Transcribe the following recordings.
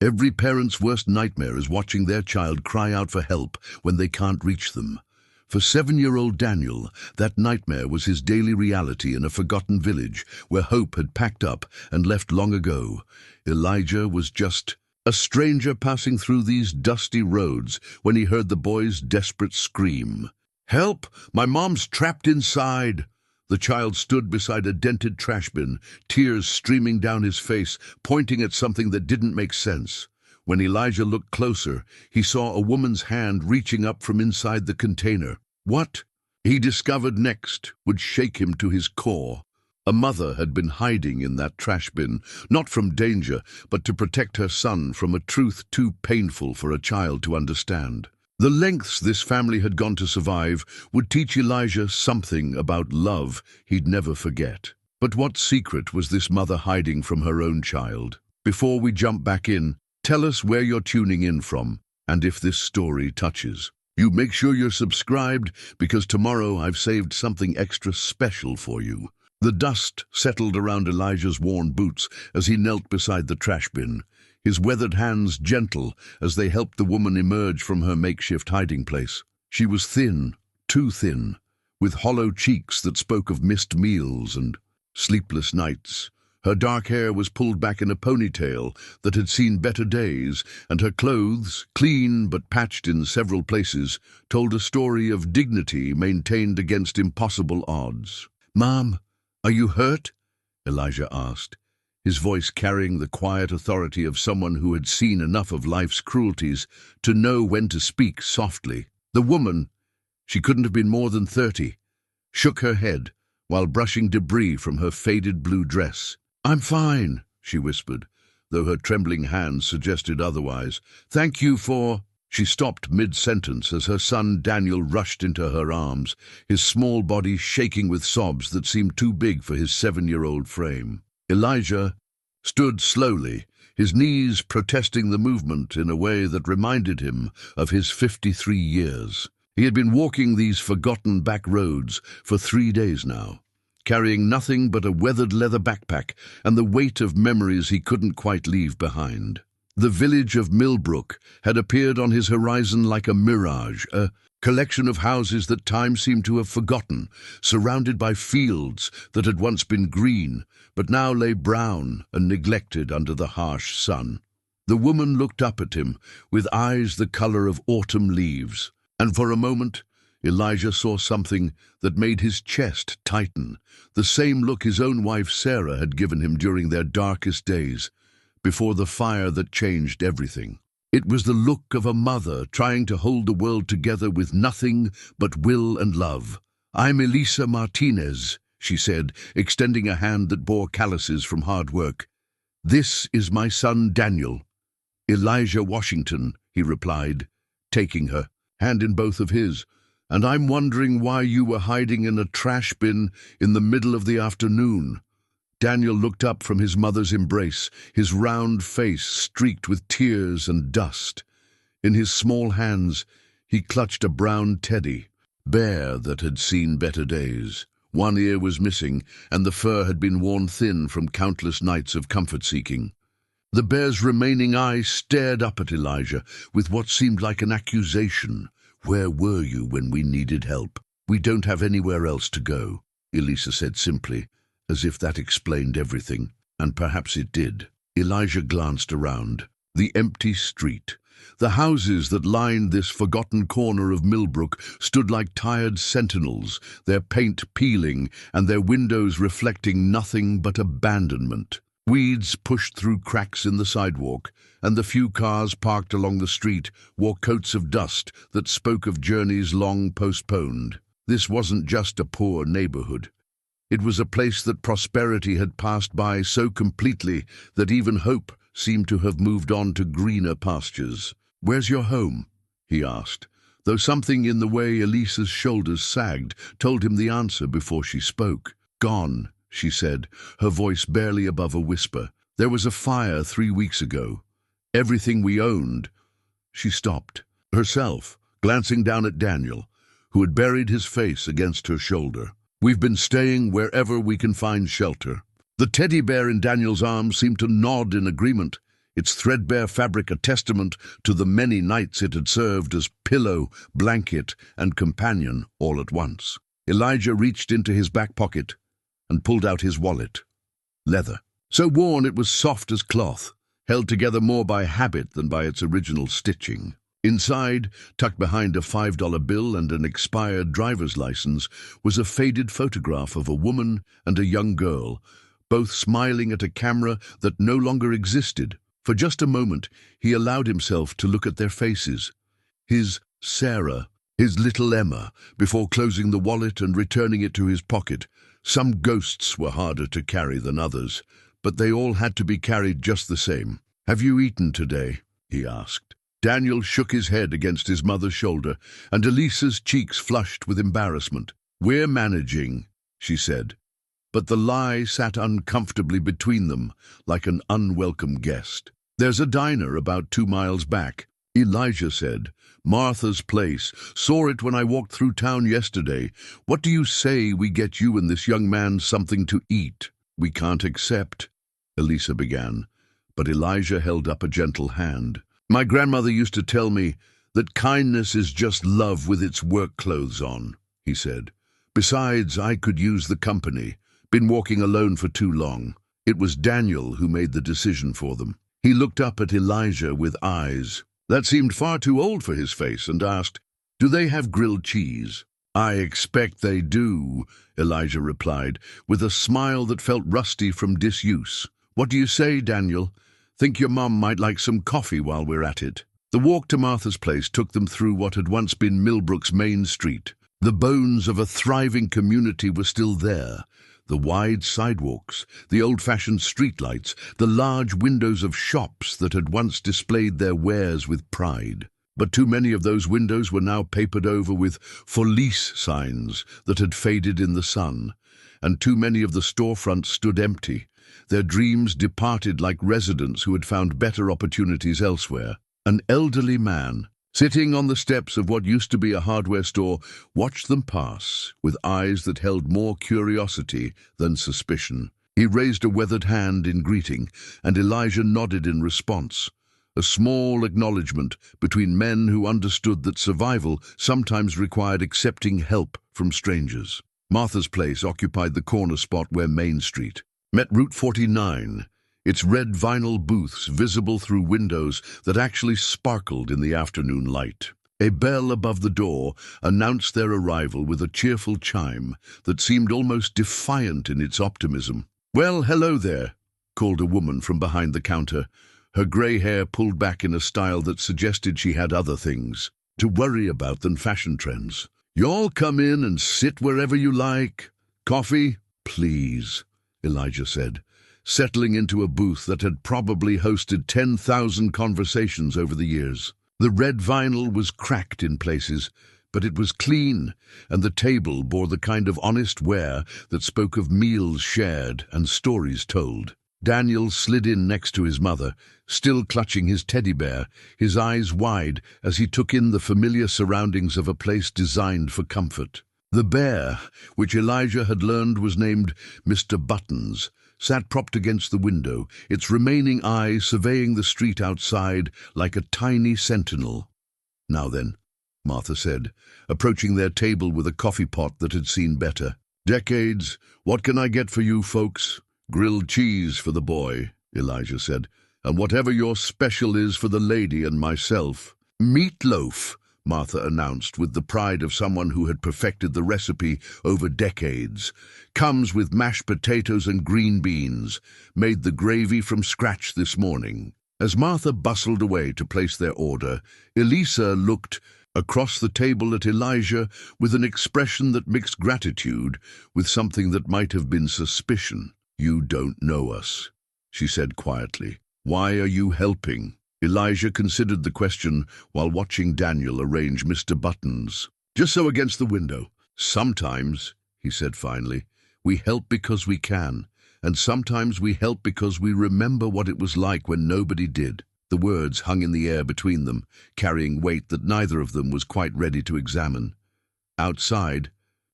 Every parent's worst nightmare is watching their child cry out for help when they can't reach them. For 7-year-old Daniel, that nightmare was his daily reality in a forgotten village where hope had packed up and left long ago. Elijah was just a stranger passing through these dusty roads when he heard the boy's desperate scream. "Help! My mom's trapped inside!" The child stood beside a dented trash bin, tears streaming down his face, pointing at something that didn't make sense. When Elijah looked closer, he saw a woman's hand reaching up from inside the container. What he discovered next would shake him to his core. A mother had been hiding in that trash bin, not from danger, but to protect her son from a truth too painful for a child to understand. The lengths this family had gone to survive would teach Elijah something about love he'd never forget. But what secret was this mother hiding from her own child? Before we jump back in, tell us where you're tuning in from, and if this story touches you. Make sure you're subscribed, because tomorrow I've saved something extra special for you. The dust settled around Elijah's worn boots as he knelt beside the trash bin, his weathered hands gentle as they helped the woman emerge from her makeshift hiding place. She was thin, too thin, with hollow cheeks that spoke of missed meals and sleepless nights. Her dark hair was pulled back in a ponytail that had seen better days, and her clothes, clean but patched in several places, told a story of dignity maintained against impossible odds. "Mom, are you hurt?" Elijah asked, his voice carrying the quiet authority of someone who had seen enough of life's cruelties to know when to speak softly. The woman, she couldn't have been more than 30, shook her head while brushing debris from her faded blue dress. "I'm fine," she whispered, though her trembling hands suggested otherwise. "Thank you for—" She stopped mid-sentence as her son Daniel rushed into her arms, his small body shaking with sobs that seemed too big for his 7-year-old frame. Elijah stood slowly, his knees protesting the movement in a way that reminded him of his 53 years. He had been walking these forgotten back roads for 3 days now, carrying nothing but a weathered leather backpack and the weight of memories he couldn't quite leave behind. The village of Millbrook had appeared on his horizon like a mirage, a collection of houses that time seemed to have forgotten, surrounded by fields that had once been green, but now lay brown and neglected under the harsh sun. The woman looked up at him with eyes the color of autumn leaves, and for a moment Elijah saw something that made his chest tighten, the same look his own wife Sarah had given him during their darkest days, before the fire that changed everything. It was the look of a mother trying to hold the world together with nothing but will and love. "I'm Elisa Martinez," she said, extending a hand that bore calluses from hard work. "This is my son Daniel." "Elijah Washington," he replied, taking her hand in both of his. "And I'm wondering why you were hiding in a trash bin in the middle of the afternoon." Daniel looked up from his mother's embrace, his round face streaked with tears and dust. In his small hands, he clutched a brown teddy, bear that had seen better days. One ear was missing, and the fur had been worn thin from countless nights of comfort-seeking. The bear's remaining eye stared up at Elijah with what seemed like an accusation. "Where were you when we needed help?" "We don't have anywhere else to go," Elisa said simply, as if that explained everything, and perhaps it did. Elijah glanced around. The empty street, the houses that lined this forgotten corner of Millbrook stood like tired sentinels, their paint peeling and their windows reflecting nothing but abandonment. Weeds pushed through cracks in the sidewalk, and the few cars parked along the street wore coats of dust that spoke of journeys long postponed. This wasn't just a poor neighborhood. It was a place that prosperity had passed by so completely that even hope seemed to have moved on to greener pastures. "Where's your home?" he asked, though something in the way Elisa's shoulders sagged told him the answer before she spoke. "Gone," she said, her voice barely above a whisper. "There was a fire 3 weeks ago. Everything we owned—" She stopped, herself glancing down at Daniel, who had buried his face against her shoulder. "We've been staying wherever we can find shelter." The teddy bear in Daniel's arms seemed to nod in agreement, its threadbare fabric a testament to the many nights it had served as pillow, blanket, and companion all at once. Elijah reached into his back pocket and pulled out his wallet. Leather. So worn it was soft as cloth, held together more by habit than by its original stitching. Inside, tucked behind a $5 bill and an expired driver's license, was a faded photograph of a woman and a young girl, both smiling at a camera that no longer existed. For just a moment, he allowed himself to look at their faces. His Sarah, his little Emma, before closing the wallet and returning it to his pocket. Some ghosts were harder to carry than others, but they all had to be carried just the same. "Have you eaten today?" he asked. Daniel shook his head against his mother's shoulder, and Elisa's cheeks flushed with embarrassment. "We're managing," she said. But the lie sat uncomfortably between them, like an unwelcome guest. "There's a diner about 2 miles back," Elijah said. "Martha's Place. Saw it when I walked through town yesterday. What do you say we get you and this young man something to eat?" "We can't accept," Elisa began, but Elijah held up a gentle hand. "My grandmother used to tell me that kindness is just love with its work clothes on," he said. "Besides, I could use the company. Been walking alone for too long." It was Daniel who made the decision for them. He looked up at Elijah with eyes that seemed far too old for his face and asked, "Do they have grilled cheese?" "I expect they do," Elijah replied, with a smile that felt rusty from disuse. "What do you say, Daniel? Think your mum might like some coffee while we're at it?" The walk to Martha's Place took them through what had once been Millbrook's main street. The bones of a thriving community were still there. The wide sidewalks, the old-fashioned streetlights, the large windows of shops that had once displayed their wares with pride. But too many of those windows were now papered over with "For Lease" signs that had faded in the sun, and too many of the storefronts stood empty, their dreams departed like residents who had found better opportunities elsewhere. An elderly man, sitting on the steps of what used to be a hardware store, watched them pass with eyes that held more curiosity than suspicion. He raised a weathered hand in greeting, and Elijah nodded in response. A small acknowledgement between men who understood that survival sometimes required accepting help from strangers. Martha's Place occupied the corner spot where Main Street met Route 49, its red vinyl booths visible through windows that actually sparkled in the afternoon light. A bell above the door announced their arrival with a cheerful chime that seemed almost defiant in its optimism. "Well, hello there," called a woman from behind the counter, her grey hair pulled back in a style that suggested she had other things to worry about than fashion trends. "Y'all come in and sit wherever you like. Coffee, please," Elijah said, settling into a booth that had probably hosted 10,000 conversations over the years. The red vinyl was cracked in places, but it was clean, and the table bore the kind of honest wear that spoke of meals shared and stories told. Daniel slid in next to his mother, still clutching his teddy bear, his eyes wide as he took in the familiar surroundings of a place designed for comfort. The bear, which Elijah had learned was named Mr. Buttons, sat propped against the window, its remaining eye surveying the street outside like a tiny sentinel. "Now then," Martha said, approaching their table with a coffee pot that had seen better. "Decades, what can I get for you folks?" "Grilled cheese for the boy," Elijah said, "and whatever your special is for the lady and myself." "Meatloaf," Martha announced with the pride of someone who had perfected the recipe over decades. "Comes with mashed potatoes and green beans. Made the gravy from scratch this morning." As Martha bustled away to place their order, Elisa looked across the table at Elijah with an expression that mixed gratitude with something that might have been suspicion. "You don't know us," she said quietly. "Why are you helping?" Elijah considered the question while watching Daniel arrange Mr. Buttons. "Just so against the window. Sometimes," he said finally, "we help because we can, and sometimes we help because we remember what it was like when nobody did." The words hung in the air between them, carrying weight that neither of them was quite ready to examine. Outside,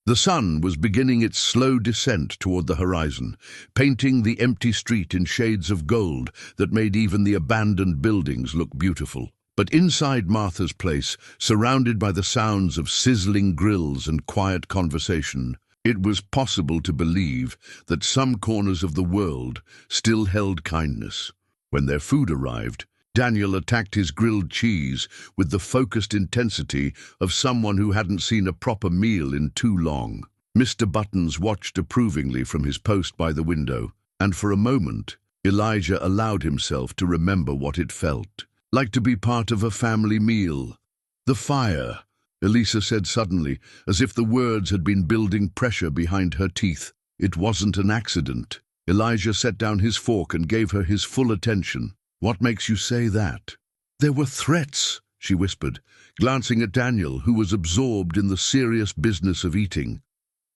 The sun was beginning its slow descent toward the horizon, painting the empty street in shades of gold that made even the abandoned buildings look beautiful. But inside Martha's place, surrounded by the sounds of sizzling grills and quiet conversation, it was possible to believe that some corners of the world still held kindness. When their food arrived, Daniel attacked his grilled cheese with the focused intensity of someone who hadn't seen a proper meal in too long. Mr. Buttons watched approvingly from his post by the window, and for a moment, Elijah allowed himself to remember what it felt like to be part of a family meal. The fire, Elisa said suddenly, as if the words had been building pressure behind her teeth. It wasn't an accident. Elijah set down his fork and gave her his full attention. What makes you say that? There were threats, she whispered, glancing at Daniel, who was absorbed in the serious business of eating.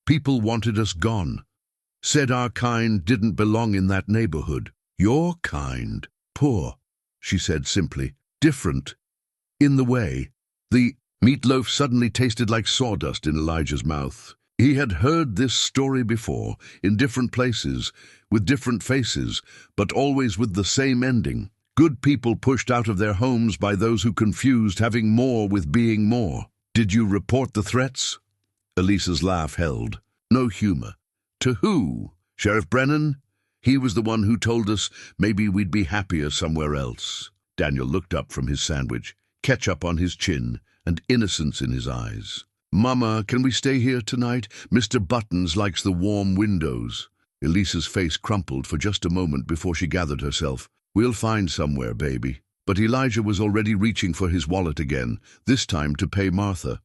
People wanted us gone. Said our kind didn't belong in that neighborhood. Your kind? Poor, she said simply. Different. In the way. The meatloaf suddenly tasted like sawdust in Elijah's mouth. He had heard this story before, in different places, with different faces, but always with the same ending. Good people pushed out of their homes by those who confused having more with being more. Did you report the threats? Elisa's laugh held. No humor. To who? Sheriff Brennan? He was the one who told us maybe we'd be happier somewhere else. Daniel looked up from his sandwich, ketchup on his chin and innocence in his eyes. Mama, can we stay here tonight? Mr. Buttons likes the warm windows. Elisa's face crumpled for just a moment before she gathered herself. We'll find somewhere, baby. But Elijah was already reaching for his wallet again, this time to pay Martha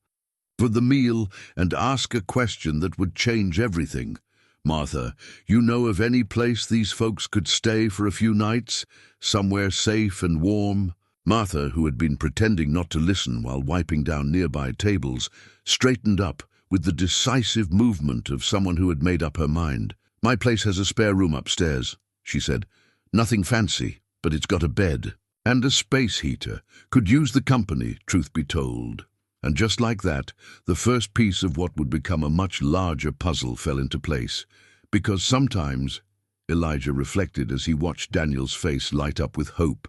for the meal and ask a question that would change everything. Martha, you know of any place these folks could stay for a few nights? Somewhere safe and warm? Martha, who had been pretending not to listen while wiping down nearby tables, straightened up with the decisive movement of someone who had made up her mind. My place has a spare room upstairs, she said. Nothing fancy, but it's got a bed and a space heater. Could use the company, truth be told. And just like that, the first piece of what would become a much larger puzzle fell into place. Because sometimes, Elijah reflected as he watched Daniel's face light up with hope,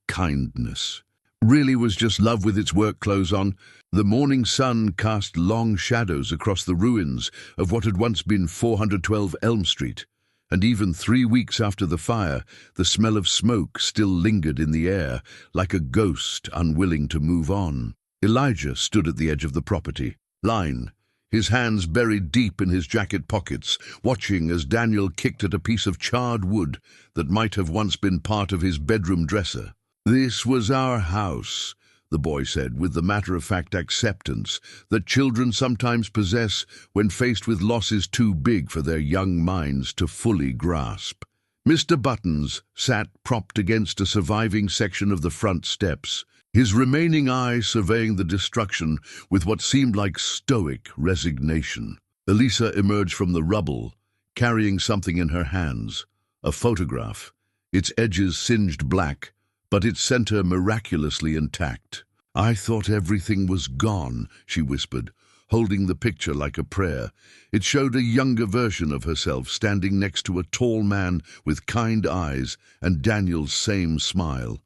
kindness really was just love with its work clothes on. The morning sun cast long shadows across the ruins of what had once been 412 Elm Street. And even 3 weeks after the fire, the smell of smoke still lingered in the air, like a ghost unwilling to move on. Elijah stood at the edge of the property line, his hands buried deep in his jacket pockets, watching as Daniel kicked at a piece of charred wood that might have once been part of his bedroom dresser. This was our house, the boy said with the matter-of-fact acceptance that children sometimes possess when faced with losses too big for their young minds to fully grasp. Mr. Buttons sat propped against a surviving section of the front steps, his remaining eye surveying the destruction with what seemed like stoic resignation. Elisa emerged from the rubble, carrying something in her hands, a photograph, its edges singed black, but its center miraculously intact. I thought everything was gone, she whispered, holding the picture like a prayer. It showed a younger version of herself standing next to a tall man with kind eyes and Daniel's same smile.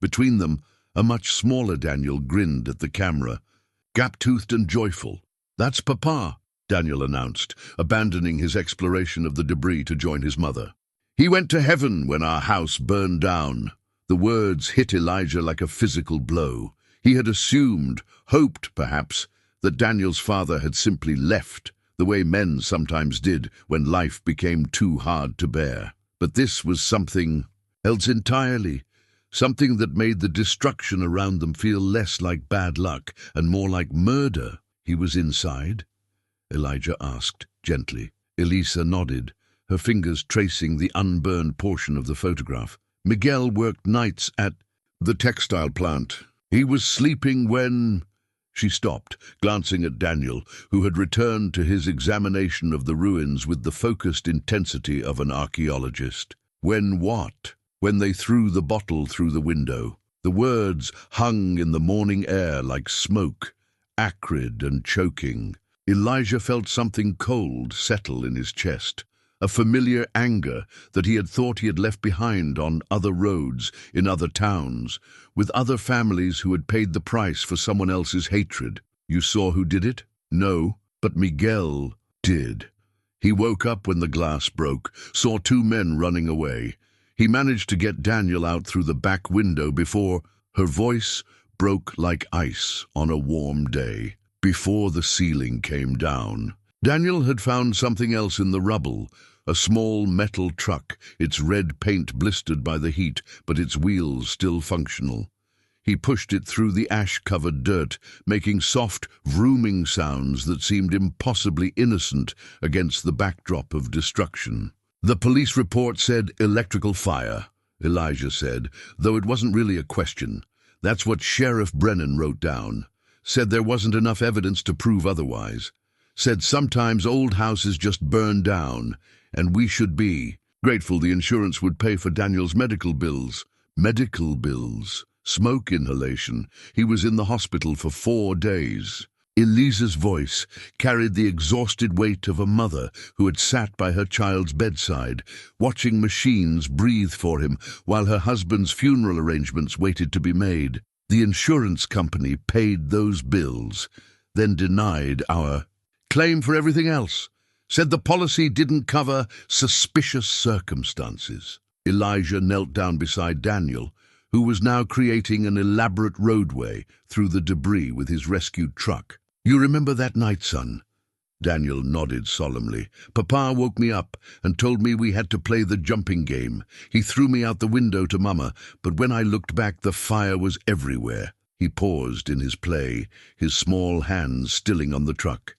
Between them, a much smaller Daniel grinned at the camera, gap-toothed and joyful. That's Papa, Daniel announced, abandoning his exploration of the debris to join his mother. He went to heaven when our house burned down. The words hit Elijah like a physical blow. He had assumed, hoped perhaps, that Daniel's father had simply left, the way men sometimes did when life became too hard to bear. But this was something else entirely. Something that made the destruction around them feel less like bad luck and more like murder. He was inside? Elijah asked, gently. Elisa nodded, her fingers tracing the unburned portion of the photograph. Miguel worked nights at the textile plant. He was sleeping when... She stopped, glancing at Daniel, who had returned to his examination of the ruins with the focused intensity of an archaeologist. When what? When they threw the bottle through the window. The words hung in the morning air like smoke, acrid and choking. Elijah felt something cold settle in his chest, a familiar anger that he had thought he had left behind on other roads, in other towns, with other families who had paid the price for someone else's hatred. You saw who did it? No, but Miguel did. He woke up when the glass broke, saw two men running away. He managed to get Daniel out through the back window before her voice broke like ice on a warm day, before the ceiling came down. Daniel had found something else in the rubble, a small metal truck, its red paint blistered by the heat, but its wheels still functional. He pushed it through the ash-covered dirt, making soft, vrooming sounds that seemed impossibly innocent against the backdrop of destruction. The police report said electrical fire, Elijah said, though it wasn't really a question. That's what Sheriff Brennan wrote down. Said there wasn't enough evidence to prove otherwise. Said sometimes old houses just burn down, and we should be grateful the insurance would pay for Daniel's medical bills. Medical bills. Smoke inhalation. He was in the hospital for 4 days. Elisa's voice carried the exhausted weight of a mother who had sat by her child's bedside, watching machines breathe for him while her husband's funeral arrangements waited to be made. The insurance company paid those bills, then denied our claim for everything else. Said the policy didn't cover suspicious circumstances. Elijah knelt down beside Daniel, who was now creating an elaborate roadway through the debris with his rescued truck. You remember that night, son? Daniel nodded solemnly. Papa woke me up and told me we had to play the jumping game. He threw me out the window to Mama, but when I looked back, the fire was everywhere. He paused in his play, his small hands stilling on the truck.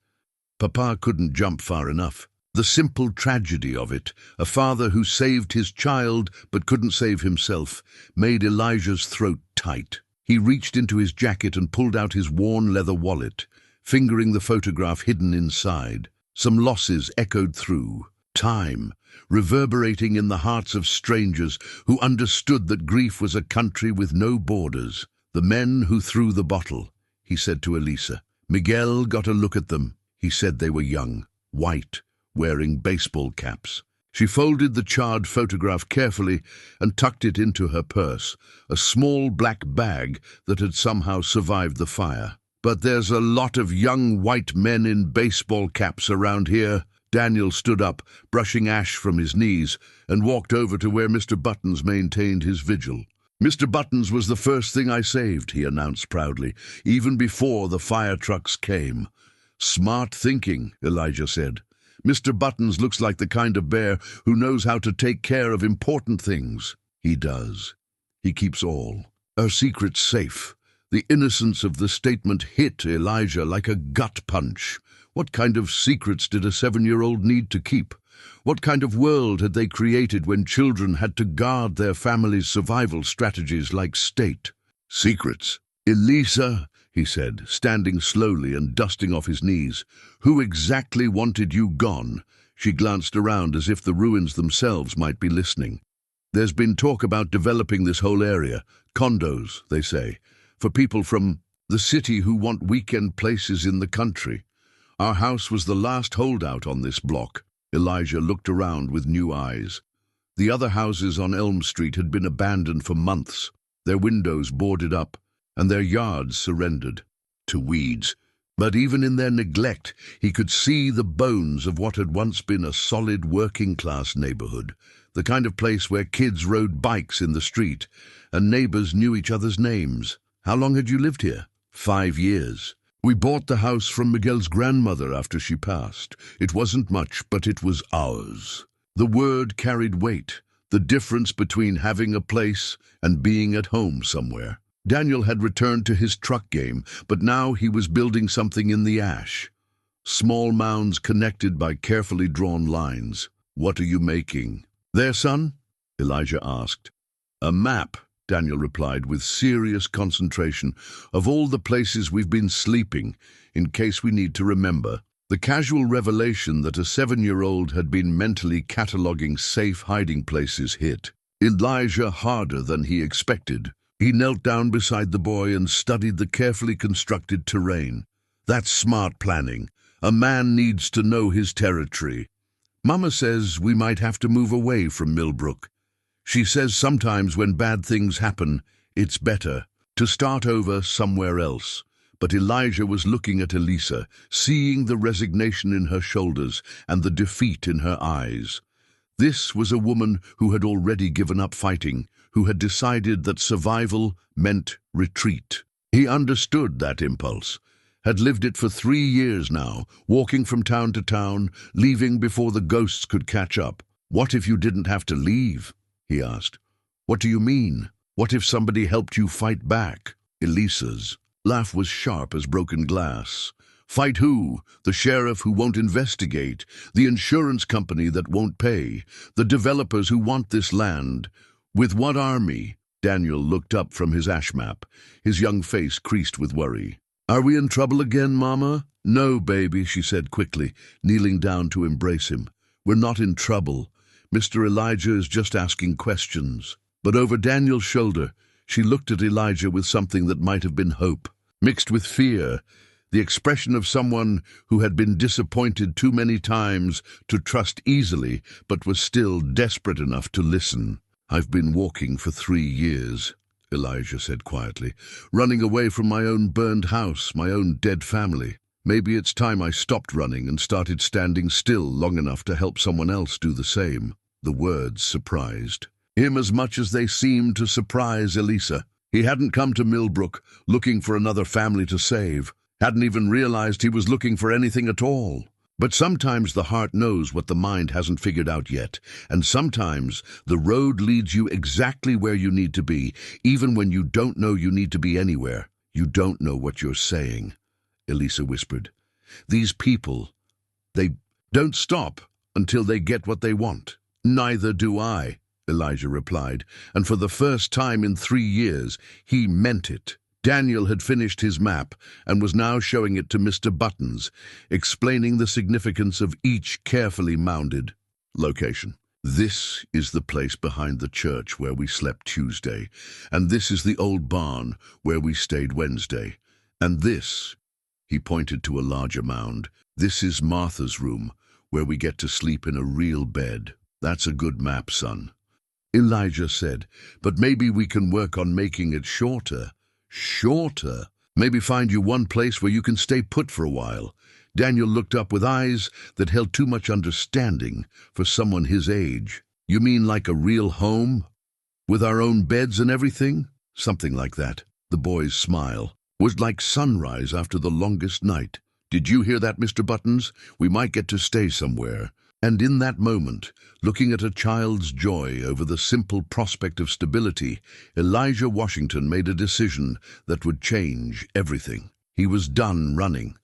Papa couldn't jump far enough. The simple tragedy of it, a father who saved his child but couldn't save himself, made Elijah's throat tight. He reached into his jacket and pulled out his worn leather wallet, fingering the photograph hidden inside. Some losses echoed through. Time, reverberating in the hearts of strangers who understood that grief was a country with no borders. The men who threw the bottle, he said to Elisa. Miguel got a look at them. He said they were young, white, wearing baseball caps. She folded the charred photograph carefully and tucked it into her purse, a small black bag that had somehow survived the fire. But there's a lot of young white men in baseball caps around here. Daniel stood up, brushing ash from his knees, and walked over to where Mr. Buttons maintained his vigil. Mr. Buttons was the first thing I saved, he announced proudly, even before the fire trucks came. Smart thinking, Elijah said. Mr. Buttons looks like the kind of bear who knows how to take care of important things. He does. He keeps all our secrets safe. The innocence of the statement hit Elijah like a gut punch. What kind of secrets did a 7-year-old need to keep? What kind of world had they created when children had to guard their family's survival strategies like state? Secrets. Elisa, he said, standing slowly and dusting off his knees. Who exactly wanted you gone? She glanced around as if the ruins themselves might be listening. There's been talk about developing this whole area. Condos, they say, for people from the city who want weekend places in the country. Our house was the last holdout on this block. Elijah looked around with new eyes. The other houses on Elm Street had been abandoned for months, their windows boarded up, and their yards surrendered to weeds. But even in their neglect, he could see the bones of what had once been a solid working-class neighborhood, the kind of place where kids rode bikes in the street, and neighbors knew each other's names. How long had you lived here? 5 years. We bought the house from Miguel's grandmother after she passed. It wasn't much, but it was ours. The word carried weight, the difference between having a place and being at home somewhere. Daniel had returned to his truck game, but now he was building something in the ash. Small mounds connected by carefully drawn lines. What are you making? There, son? Elijah asked. A map, Daniel replied with serious concentration, of all the places we've been sleeping, in case we need to remember. The casual revelation that a 7-year-old had been mentally cataloguing safe hiding places hit Elijah harder than he expected. He knelt down beside the boy and studied the carefully constructed terrain. That's smart planning. A man needs to know his territory. Mama says we might have to move away from Millbrook. She says sometimes when bad things happen, it's better to start over somewhere else. But Elijah was looking at Elisa, seeing the resignation in her shoulders and the defeat in her eyes. This was a woman who had already given up fighting, who had decided that survival meant retreat. He understood that impulse, had lived it for 3 years now, walking from town to town, leaving before the ghosts could catch up. "What if you didn't have to leave?" he asked. "What do you mean? What if somebody helped you fight back?" Elisa's laugh was sharp as broken glass. "Fight who? The sheriff who won't investigate, the insurance company that won't pay, the developers who want this land. With what army?" Daniel looked up from his ash map, his young face creased with worry. "Are we in trouble again, Mama?" "No, baby," she said quickly, kneeling down to embrace him. "We're not in trouble. Mr. Elijah is just asking questions." But over Daniel's shoulder, she looked at Elijah with something that might have been hope, mixed with fear, the expression of someone who had been disappointed too many times to trust easily, but was still desperate enough to listen. "I've been walking for 3 years, Elijah said quietly, "running away from my own burned house, my own dead family. Maybe it's time I stopped running and started standing still long enough to help someone else do the same." The words surprised him as much as they seemed to surprise Elisa. He hadn't come to Millbrook looking for another family to save, hadn't even realized he was looking for anything at all. But sometimes the heart knows what the mind hasn't figured out yet, and sometimes the road leads you exactly where you need to be, even when you don't know you need to be anywhere. "You don't know what you're saying," Elisa whispered. "These people, they don't stop until they get what they want." "Neither do I," Elijah replied, and for the first time in 3 years, he meant it. Daniel had finished his map and was now showing it to Mr. Buttons, explaining the significance of each carefully mounded location. "This is the place behind the church where we slept Tuesday, and this is the old barn where we stayed Wednesday, and this," he pointed to a larger mound, "this is Martha's room, where we get to sleep in a real bed." "That's a good map, son," Elijah said, "but maybe we can work on making it shorter." "Shorter? Maybe find you one place where you can stay put for a while." Daniel looked up with eyes that held too much understanding for someone his age. "You mean like a real home? With our own beds and everything?" "Something like that." The boy's smile was like sunrise after the longest night. "Did you hear that, Mr. Buttons? We might get to stay somewhere." And in that moment, looking at a child's joy over the simple prospect of stability, Elijah Washington made a decision that would change everything. He was done running,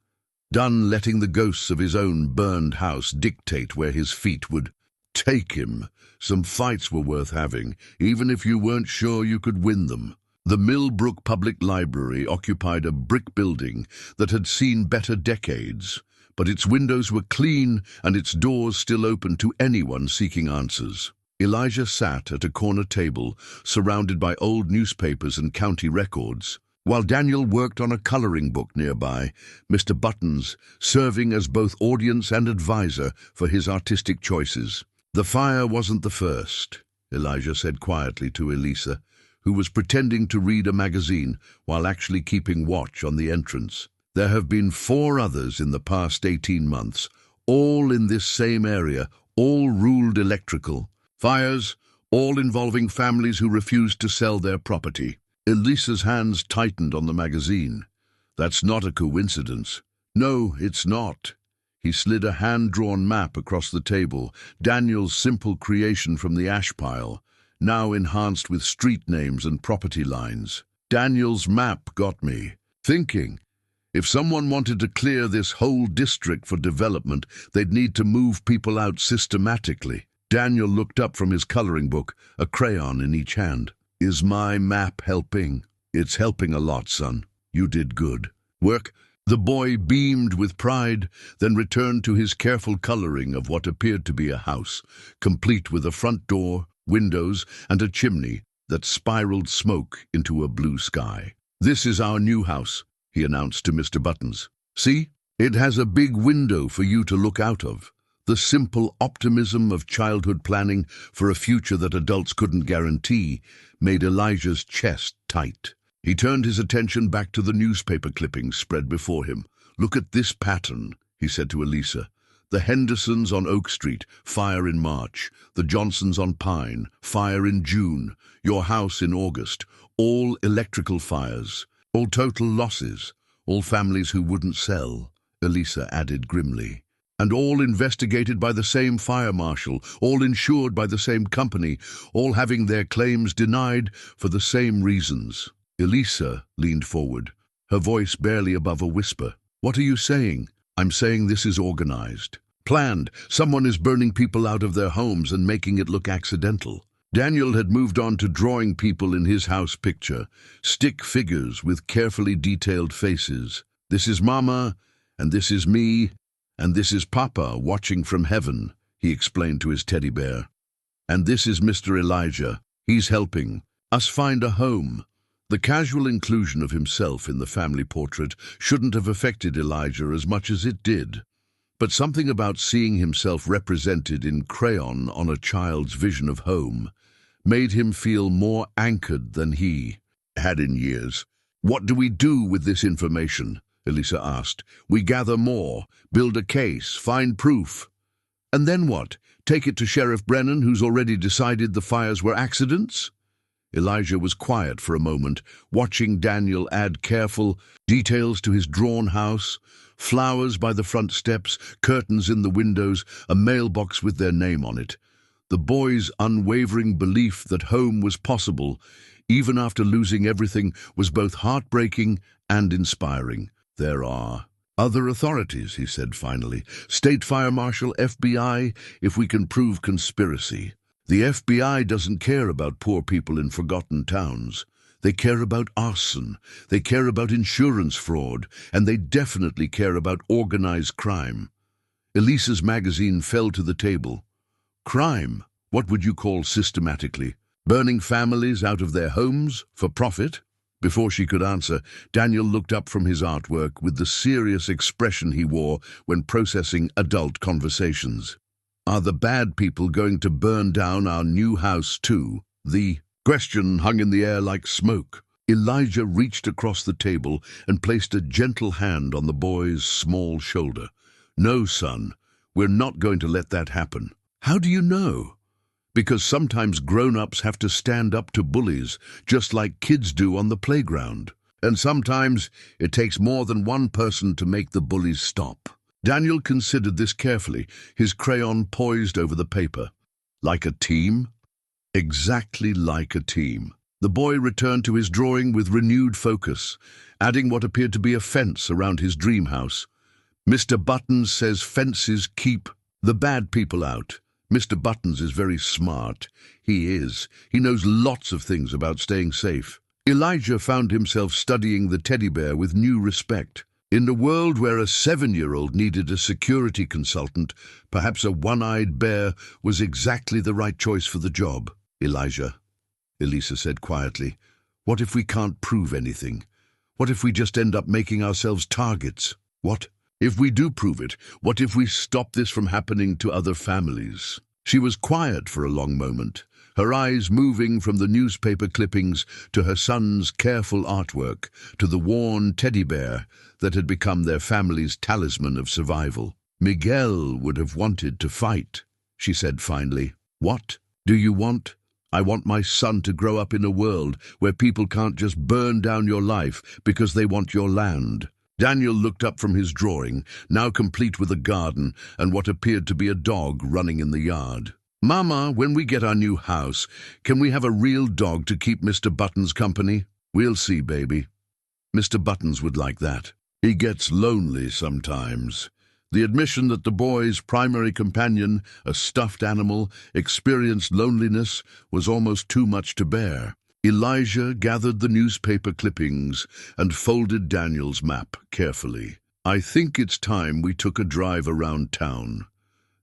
done letting the ghosts of his own burned house dictate where his feet would take him. Some fights were worth having, even if you weren't sure you could win them. The Millbrook Public Library occupied a brick building that had seen better decades, but its windows were clean and its doors still open to anyone seeking answers. Elijah sat at a corner table, surrounded by old newspapers and county records, while Daniel worked on a coloring book nearby, Mr. Buttons serving as both audience and advisor for his artistic choices. "The fire wasn't the first," Elijah said quietly to Elisa, who was pretending to read a magazine while actually keeping watch on the entrance. "There have been 4 others in the past 18 months, all in this same area, all ruled electrical. Fires, all involving families who refused to sell their property." Elisa's hands tightened on the magazine. "That's not a coincidence." "No, it's not." He slid a hand-drawn map across the table, Daniel's simple creation from the ash pile, now enhanced with street names and property lines. Daniel's map got me thinking. If someone wanted to clear this whole district for development, they'd need to move people out systematically. Daniel looked up from his coloring book, a crayon in each hand. "Is my map helping?" "It's helping a lot, son. You did good work." The boy beamed with pride, then returned to his careful coloring of what appeared to be a house, complete with a front door, windows, and a chimney that spiraled smoke into a blue sky. "This is our new house," he announced to Mr. Buttons. "See, It has a big window for you to look out of. The simple optimism of childhood planning for a future that adults couldn't guarantee made Elijah's chest tight. He turned his attention back to the newspaper clippings spread before him. "Look at this pattern," he said to Elisa. "The Hendersons on Oak Street, fire in March. The Johnsons on Pine, fire in June. Your house in August. All electrical fires. All total losses. All families who wouldn't sell," Elisa added grimly. "And all investigated by the same fire marshal, all insured by the same company, all having their claims denied for the same reasons." Elisa leaned forward, her voice barely above a whisper. "What are you saying?" "I'm saying this is organized. Planned. Someone is burning people out of their homes and making it look accidental." Daniel had moved on to drawing people in his house picture, stick figures with carefully detailed faces. "This is Mama, and this is me, and this is Papa watching from heaven," he explained to his teddy bear. "And this is Mr. Elijah. He's helping us find a home." The casual inclusion of himself in the family portrait shouldn't have affected Elijah as much as it did. But something about seeing himself represented in crayon on a child's vision of home made him feel more anchored than he had in years. "What do we do with this information?" Elisa asked. "We gather more, build a case, find proof. And then what? Take it to Sheriff Brennan, who's already decided the fires were accidents?" Elijah was quiet for a moment, watching Daniel add careful details to his drawn house: flowers by the front steps, curtains in the windows, a mailbox with their name on it. The boy's unwavering belief that home was possible, even after losing everything, was both heartbreaking and inspiring. "There are other authorities," he said finally. "State Fire Marshal, FBI, if we can prove conspiracy. The FBI doesn't care about poor people in forgotten towns. They care about arson, they care about insurance fraud, and they definitely care about organized crime." Elisa's magazine fell to the table. "Crime? What would you call systematically? Burning families out of their homes for profit?" Before she could answer, Daniel looked up from his artwork with the serious expression he wore when processing adult conversations. "Are the bad people going to burn down our new house too?" The question hung in the air like smoke. Elijah reached across the table and placed a gentle hand on the boy's small shoulder. "No, son, we're not going to let that happen." "How do you know?" "Because sometimes grown-ups have to stand up to bullies, just like kids do on the playground. And sometimes it takes more than one person to make the bullies stop." Daniel considered this carefully, his crayon poised over the paper. "Like a team?" "Exactly like a team." The boy returned to his drawing with renewed focus, adding what appeared to be a fence around his dream house. "Mr. Buttons says fences keep the bad people out. Mr. Buttons is very smart. He is. He knows lots of things about staying safe." Elijah found himself studying the teddy bear with new respect. In a world where a 7-year-old needed a security consultant, perhaps a one-eyed bear was exactly the right choice for the job. "Elijah," Elisa said quietly, "what if we can't prove anything? What if we just end up making ourselves targets? What if we do prove it? What if we stop this from happening to other families?" She was quiet for a long moment, her eyes moving from the newspaper clippings to her son's careful artwork, to the worn teddy bear that had become their family's talisman of survival. "Miguel would have wanted to fight," she said finally. "What do you want?" "I want my son to grow up in a world where people can't just burn down your life because they want your land." Daniel looked up from his drawing, now complete with a garden and what appeared to be a dog running in the yard. "Mama, when we get our new house, can we have a real dog to keep Mr. Buttons company?" "We'll see, baby. Mr. Buttons would like that. He gets lonely sometimes." The admission that the boy's primary companion, a stuffed animal, experienced loneliness was almost too much to bear. Elijah gathered the newspaper clippings and folded Daniel's map carefully. "I think it's time we took a drive around town.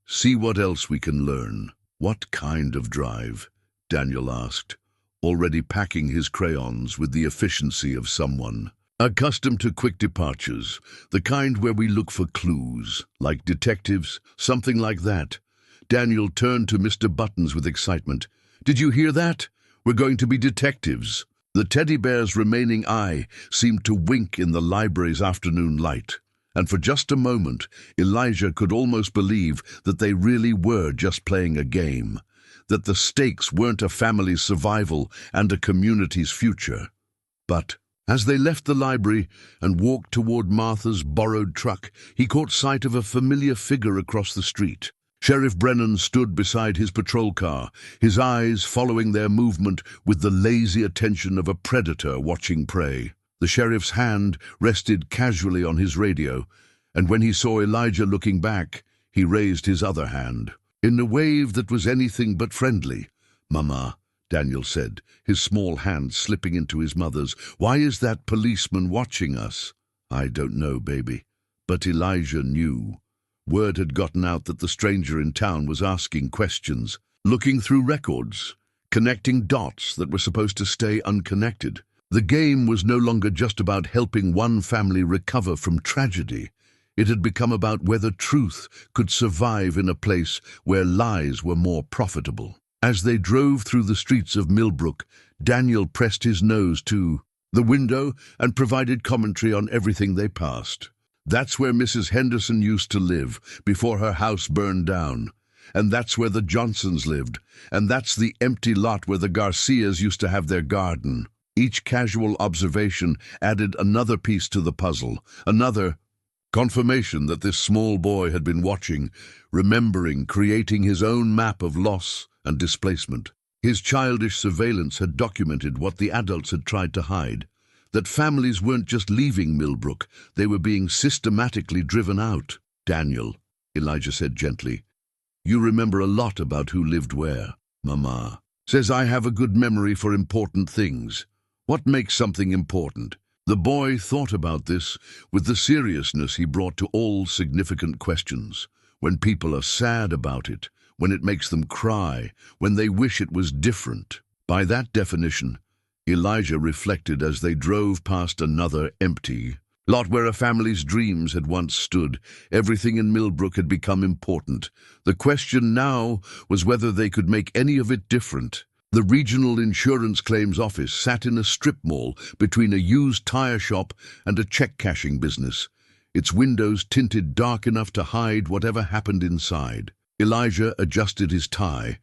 See what else we can learn." "What kind of drive?" Daniel asked, already packing his crayons with the efficiency of someone Accustomed to quick departures, the kind where we look for clues, like detectives, something like that. Daniel turned to Mr. Buttons with excitement. "Did you hear that? We're going to be detectives." The teddy bear's remaining eye seemed to wink in the library's afternoon light, and for just a moment Elijah could almost believe that they really were just playing a game, that the stakes weren't a family's survival and a community's future. But as they left the library and walked toward Martha's borrowed truck, he caught sight of a familiar figure across the street. Sheriff Brennan stood beside his patrol car, his eyes following their movement with the lazy attention of a predator watching prey. The sheriff's hand rested casually on his radio, and when he saw Elijah looking back, he raised his other hand. In a wave that was anything but friendly. "Mama," Daniel said, his small hand slipping into his mother's, "why is that policeman watching us?" "I don't know, baby." But Elijah knew. Word had gotten out that the stranger in town was asking questions, looking through records, connecting dots that were supposed to stay unconnected. The game was no longer just about helping one family recover from tragedy. It had become about whether truth could survive in a place where lies were more profitable. As they drove through the streets of Millbrook, Daniel pressed his nose to the window and provided commentary on everything they passed. "That's where Mrs. Henderson used to live before her house burned down. And that's where the Johnsons lived. And that's the empty lot where the Garcias used to have their garden." Each casual observation added another piece to the puzzle, another confirmation that this small boy had been watching, remembering, creating his own map of loss and displacement. His childish surveillance had documented what the adults had tried to hide. That families weren't just leaving Millbrook, they were being systematically driven out. "Daniel," Elijah said gently, "you remember a lot about who lived where. Mama says I have a good memory for important things. What makes something important?" The boy thought about this with the seriousness he brought to all significant questions. When people are sad about it, when it makes them cry, when they wish it was different. By that definition, Elijah reflected as they drove past another empty lot where a family's dreams had once stood. Everything in Millbrook had become important. The question now was whether they could make any of it different. The regional insurance claims office sat in a strip mall between a used tire shop and a check-cashing business, its windows tinted dark enough to hide whatever happened inside. Elijah adjusted his tie,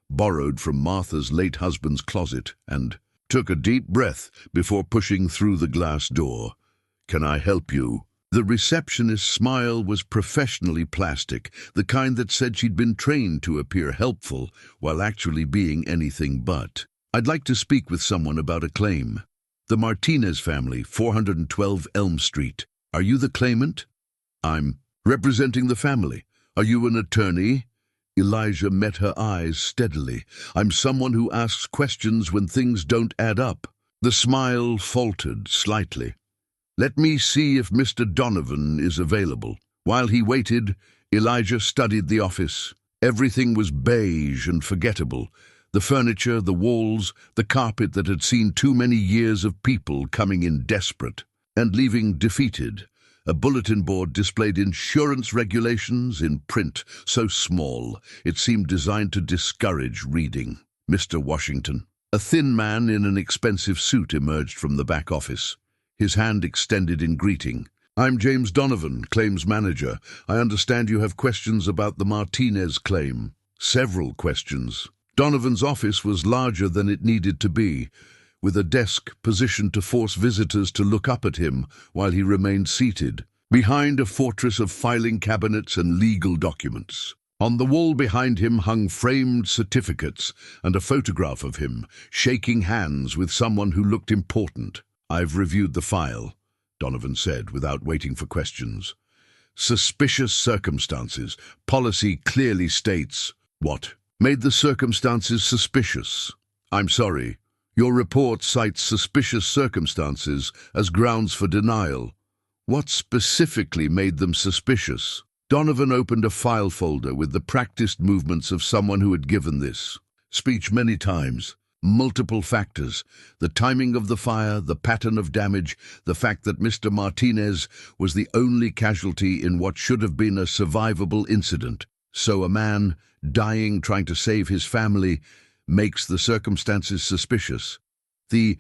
borrowed from Martha's late husband's closet, and took a deep breath before pushing through the glass door. "Can I help you?" The receptionist's smile was professionally plastic, the kind that said she'd been trained to appear helpful while actually being anything but. "I'd like to speak with someone about a claim. The Martinez family, 412 Elm Street. Are you the claimant?" "I'm representing the family. Are you an attorney?" Elijah met her eyes steadily. "I'm someone who asks questions when things don't add up." The smile faltered slightly. "Let me see if Mr. Donovan is available." While he waited, Elijah studied the office. Everything was beige and forgettable. The furniture, the walls, the carpet that had seen too many years of people coming in desperate and leaving defeated. A bulletin board displayed insurance regulations in print, so small it seemed designed to discourage reading. "Mr. Washington." A thin man in an expensive suit emerged from the back office, his hand extended in greeting. "I'm James Donovan, claims manager. I understand you have questions about the Martinez claim." Several questions. Donovan's office was larger than it needed to be, with a desk positioned to force visitors to look up at him while he remained seated, behind a fortress of filing cabinets and legal documents. On the wall behind him hung framed certificates and a photograph of him, shaking hands with someone who looked important. "I've reviewed the file," Donovan said, without waiting for questions. "Suspicious circumstances. Policy clearly states..." "What made the circumstances suspicious?" "I'm sorry. Your report cites suspicious circumstances as grounds for denial. What specifically made them suspicious?" Donovan opened a file folder with the practiced movements of someone who had given this speech many times. multiple factors: the timing of the fire, the pattern of damage, the fact that Mr. Martinez was the only casualty in what should have been a survivable incident. So a man dying trying to save his family makes the circumstances suspicious. The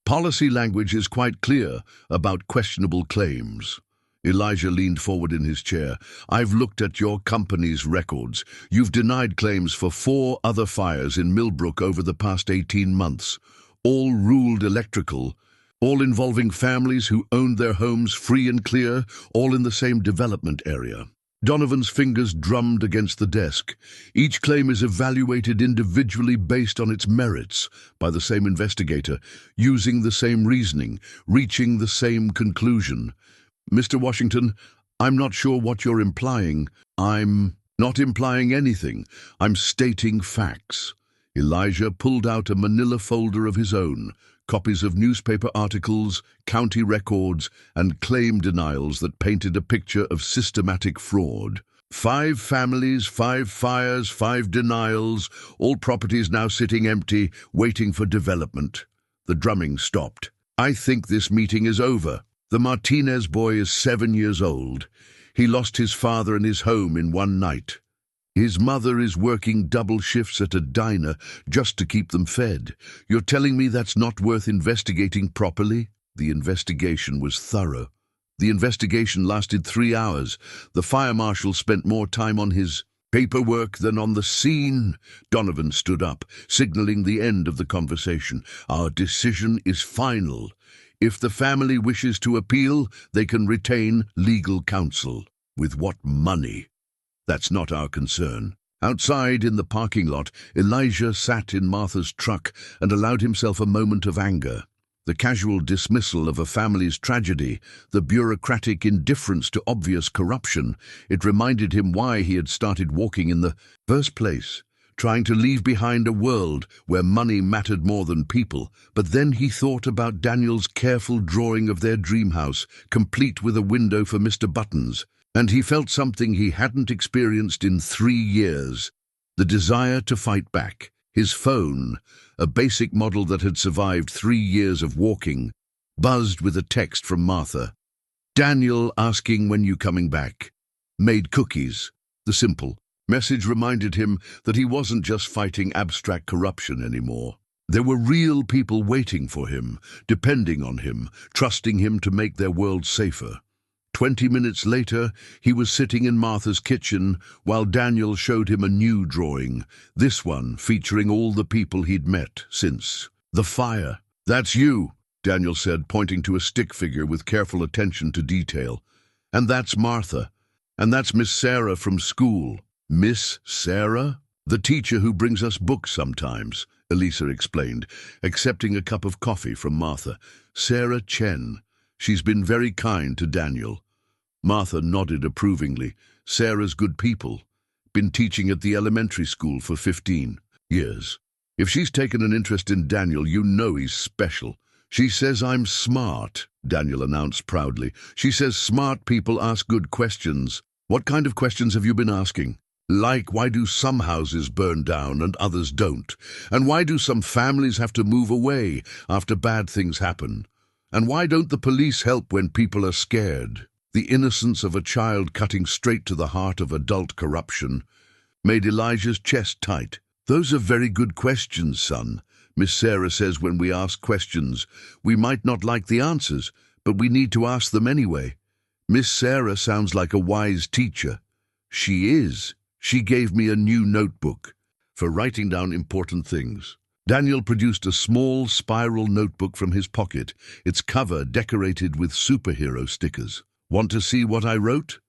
policy language is quite clear about questionable claims. Elijah leaned forward in his chair. I've looked at your company's records. You've denied claims for 4 other fires in Millbrook over the past 18 months, all ruled electrical, all involving families who owned their homes free and clear, all in the same development area. Donovan's fingers drummed against the desk. Each claim is evaluated individually based on its merits by the same investigator, using the same reasoning, reaching the same conclusion. Mr. Washington, I'm not sure what you're implying. I'm not implying anything. I'm stating facts. Elijah pulled out a manila folder of his own, copies of newspaper articles, county records, and claim denials that painted a picture of systematic fraud. 5 families, 5 fires, 5 denials, all properties now sitting empty, waiting for development. The drumming stopped. I think this meeting is over. The Martinez boy is 7 years old. He lost his father and his home in one night. His mother is working double shifts at a diner just to keep them fed. You're telling me that's not worth investigating properly? The investigation was thorough. The investigation lasted 3 hours. The fire marshal spent more time on his paperwork than on the scene. Donovan stood up, signaling the end of the conversation. Our decision is final. If the family wishes to appeal, they can retain legal counsel. With what money? That's not our concern. Outside in the parking lot, Elijah sat in Martha's truck and allowed himself a moment of anger. The casual dismissal of a family's tragedy, the bureaucratic indifference to obvious corruption, it reminded him why he had started walking in the first place, trying to leave behind a world where money mattered more than people. But then he thought about Daniel's careful drawing of their dream house, complete with a window for Mr. Buttons, and he felt something he hadn't experienced in 3 years, the desire to fight back. His phone, a basic model that had survived 3 years of walking, buzzed with a text from Martha. Daniel asking when you coming back. Made cookies. The simple message reminded him that he wasn't just fighting abstract corruption anymore. There were real people waiting for him, depending on him, trusting him to make their world safer. 20 minutes later, he was sitting in Martha's kitchen while Daniel showed him a new drawing, this one featuring all the people he'd met since the fire. That's you, Daniel said, pointing to a stick figure with careful attention to detail. And that's Martha. And that's Miss Sarah from school. Miss Sarah? The teacher who brings us books sometimes, Elisa explained, accepting a cup of coffee from Martha. Sarah Chen. She's been very kind to Daniel. Martha nodded approvingly. Sarah's good people. Been teaching at the elementary school for 15 years. If she's taken an interest in Daniel, you know he's special. She says I'm smart, Daniel announced proudly. She says smart people ask good questions. What kind of questions have you been asking? Like, why do some houses burn down and others don't? And why do some families have to move away after bad things happen? And why don't the police help when people are scared? The innocence of a child cutting straight to the heart of adult corruption made Elijah's chest tight. Those are very good questions, son. Miss Sarah says when we ask questions, we might not like the answers, but we need to ask them anyway. Miss Sarah sounds like a wise teacher. She is. She gave me a new notebook for writing down important things. Daniel produced a small spiral notebook from his pocket, its cover decorated with superhero stickers. Want to see what I wrote?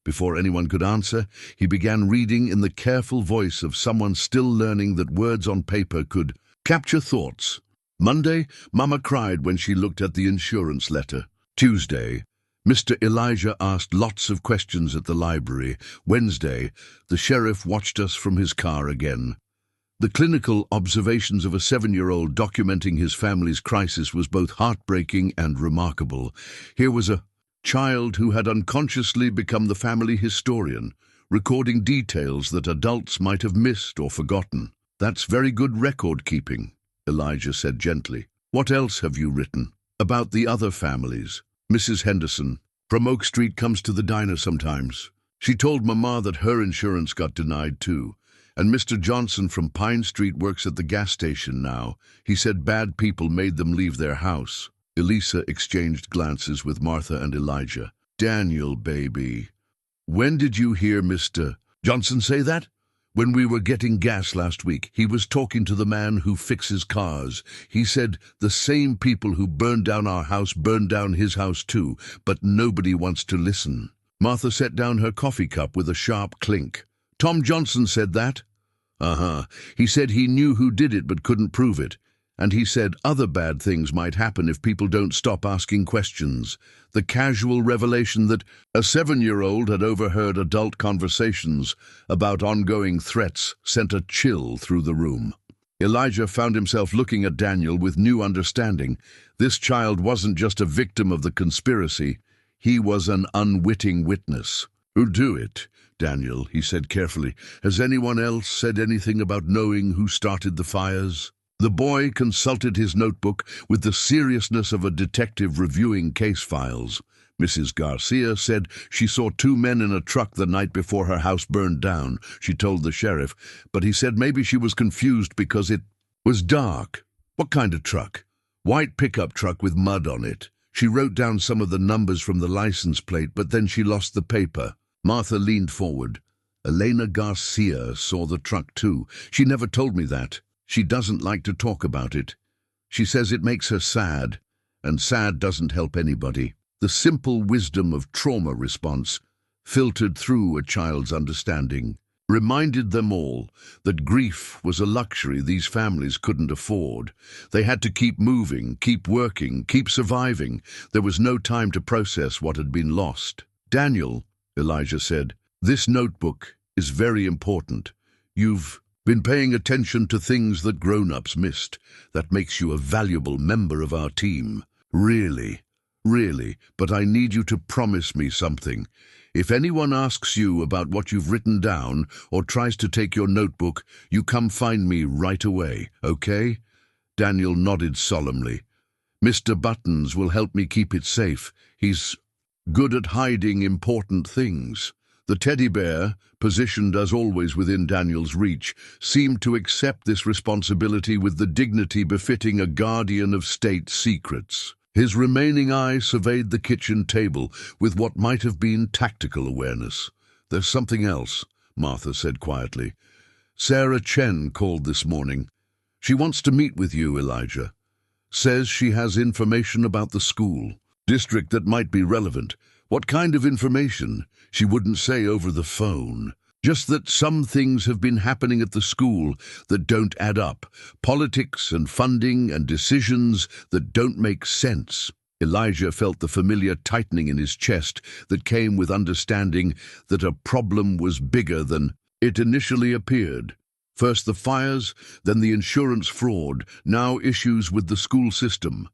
Before anyone could answer, he began reading in the careful voice of someone still learning that words on paper could capture thoughts. Monday, Mama cried when she looked at the insurance letter. Tuesday, Mr. Elijah asked lots of questions at the library. Wednesday, the sheriff watched us from his car again. The clinical observations of a 7-year-old documenting his family's crisis was both heartbreaking and remarkable. Here was a child who had unconsciously become the family historian, recording details that adults might have missed or forgotten. That's very good record keeping. Elijah said gently. What else have you written? About the other families. Mrs. Henderson from Oak Street comes to the diner sometimes. She told Mama that her insurance got denied too. And Mr. Johnson from Pine Street works at the gas station now. He said bad people made them leave their house. Elisa exchanged glances with Martha and Elijah. Daniel, baby. When did you hear Mr. Johnson say that? When we were getting gas last week, he was talking to the man who fixes cars. He said the same people who burned down our house burned down his house too, but nobody wants to listen. Martha set down her coffee cup with a sharp clink. Tom Johnson said that? Uh-huh. He said he knew who did it but couldn't prove it. And he said other bad things might happen if people don't stop asking questions. The casual revelation that a 7-year-old had overheard adult conversations about ongoing threats sent a chill through the room. Elijah found himself looking at Daniel with new understanding. This child wasn't just a victim of the conspiracy. He was an unwitting witness. Who'd do it? Daniel, he said carefully. Has anyone else said anything about knowing who started the fires? The boy consulted his notebook with the seriousness of a detective reviewing case files. Mrs. Garcia said she saw 2 men in a truck the night before her house burned down, she told the sheriff, but he said maybe she was confused because it was dark. What kind of truck? White pickup truck with mud on it. She wrote down some of the numbers from the license plate, but then she lost the paper. Martha leaned forward. Elena Garcia saw the truck too. She never told me that. She doesn't like to talk about it. She says it makes her sad, and sad doesn't help anybody. The simple wisdom of trauma response filtered through a child's understanding, reminded them all that grief was a luxury these families couldn't afford. They had to keep moving, keep working, keep surviving. There was no time to process what had been lost. Daniel, Elijah said, this notebook is very important. You've been paying attention to things that grown-ups missed. That makes you a valuable member of our team. Really, but I need you to promise me something. If anyone asks you about what you've written down or tries to take your notebook, you come find me right away, okay? Daniel nodded solemnly. Mr. Buttons will help me keep it safe. He's good at hiding important things. The teddy bear, positioned as always within Daniel's reach, seemed to accept this responsibility with the dignity befitting a guardian of state secrets. His remaining eye surveyed the kitchen table with what might have been tactical awareness. There's something else, Martha said quietly. Sarah Chen called this morning. She wants to meet with you, Elijah. Says she has information about the school, district that might be relevant. What kind of information? She wouldn't say over the phone. Just that some things have been happening at the school that don't add up. Politics and funding and decisions that don't make sense. Elijah felt the familiar tightening in his chest that came with understanding that a problem was bigger than it initially appeared. First the fires, then the insurance fraud, now issues with the school system.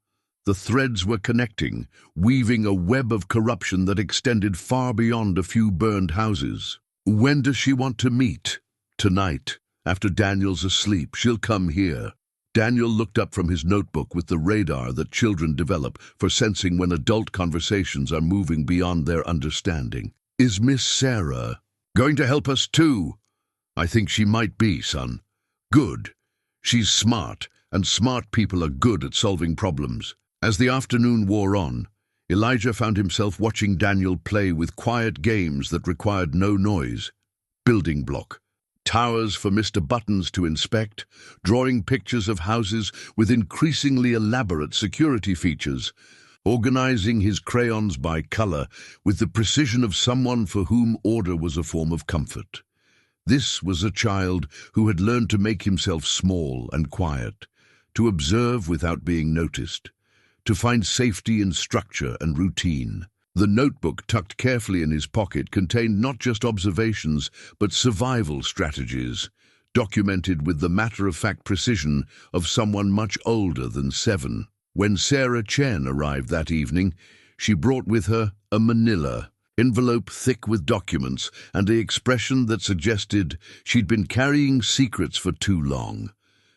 The threads were connecting, weaving a web of corruption that extended far beyond a few burned houses. When does she want to meet? Tonight. After Daniel's asleep, she'll come here. Daniel looked up from his notebook with the radar that children develop for sensing when adult conversations are moving beyond their understanding. Is Miss Sarah going to help us too? I think she might be, son. Good. She's smart, and smart people are good at solving problems. As the afternoon wore on, Elijah found himself watching Daniel play with quiet games that required no noise. Building block, towers for Mr. Buttons to inspect, drawing pictures of houses with increasingly elaborate security features, organizing his crayons by color with the precision of someone for whom order was a form of comfort. This was a child who had learned to make himself small and quiet, to observe without being noticed, to find safety in structure and routine. The notebook tucked carefully in his pocket contained not just observations, but survival strategies, documented with the matter-of-fact precision of someone much older than 7. When Sarah Chen arrived that evening, she brought with her a manila, envelope thick with documents, and the expression that suggested she'd been carrying secrets for too long.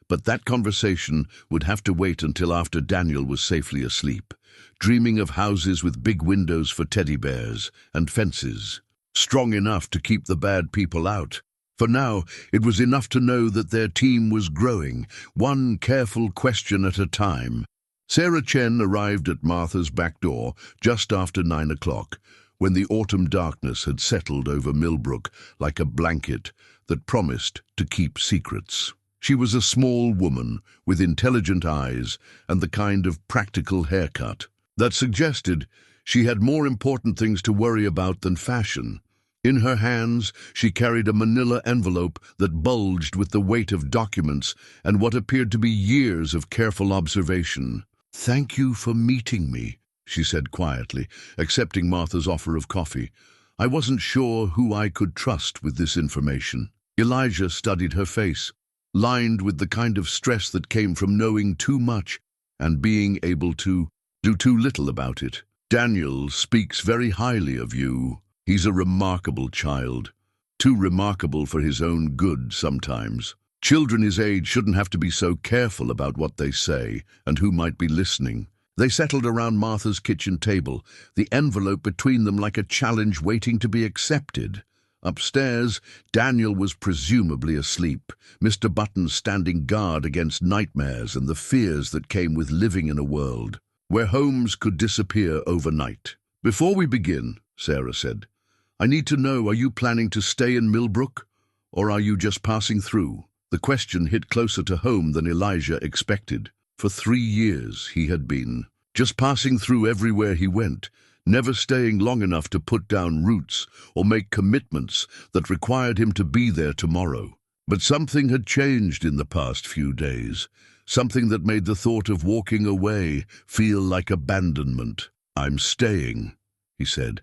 But that conversation would have to wait until after Daniel was safely asleep, dreaming of houses with big windows for teddy bears and fences, strong enough to keep the bad people out. For now, it was enough to know that their team was growing, one careful question at a time. Sarah Chen arrived at Martha's back door just after 9 o'clock, when the autumn darkness had settled over Millbrook like a blanket that promised to keep secrets. She was a small woman with intelligent eyes and the kind of practical haircut that suggested she had more important things to worry about than fashion. In her hands, she carried a manila envelope that bulged with the weight of documents and what appeared to be years of careful observation. "Thank you for meeting me," she said quietly, accepting Martha's offer of coffee. "I wasn't sure who I could trust with this information." Elijah studied her face, lined with the kind of stress that came from knowing too much and being able to do too little about it. "Daniel speaks very highly of you. He's a remarkable child, too remarkable for his own good sometimes. Children his age shouldn't have to be so careful about what they say and who might be listening." They settled around Martha's kitchen table, the envelope between them like a challenge waiting to be accepted. Upstairs, Daniel was presumably asleep, Mr. Button standing guard against nightmares and the fears that came with living in a world where homes could disappear overnight. "Before we begin," Sarah said, "I need to know, are you planning to stay in Millbrook, or are you just passing through?" The question hit closer to home than Elijah expected. For 3 years he had been just passing through everywhere he went, never staying long enough to put down roots or make commitments that required him to be there tomorrow. But something had changed in the past few days, something that made the thought of walking away feel like abandonment. "I'm staying," he said,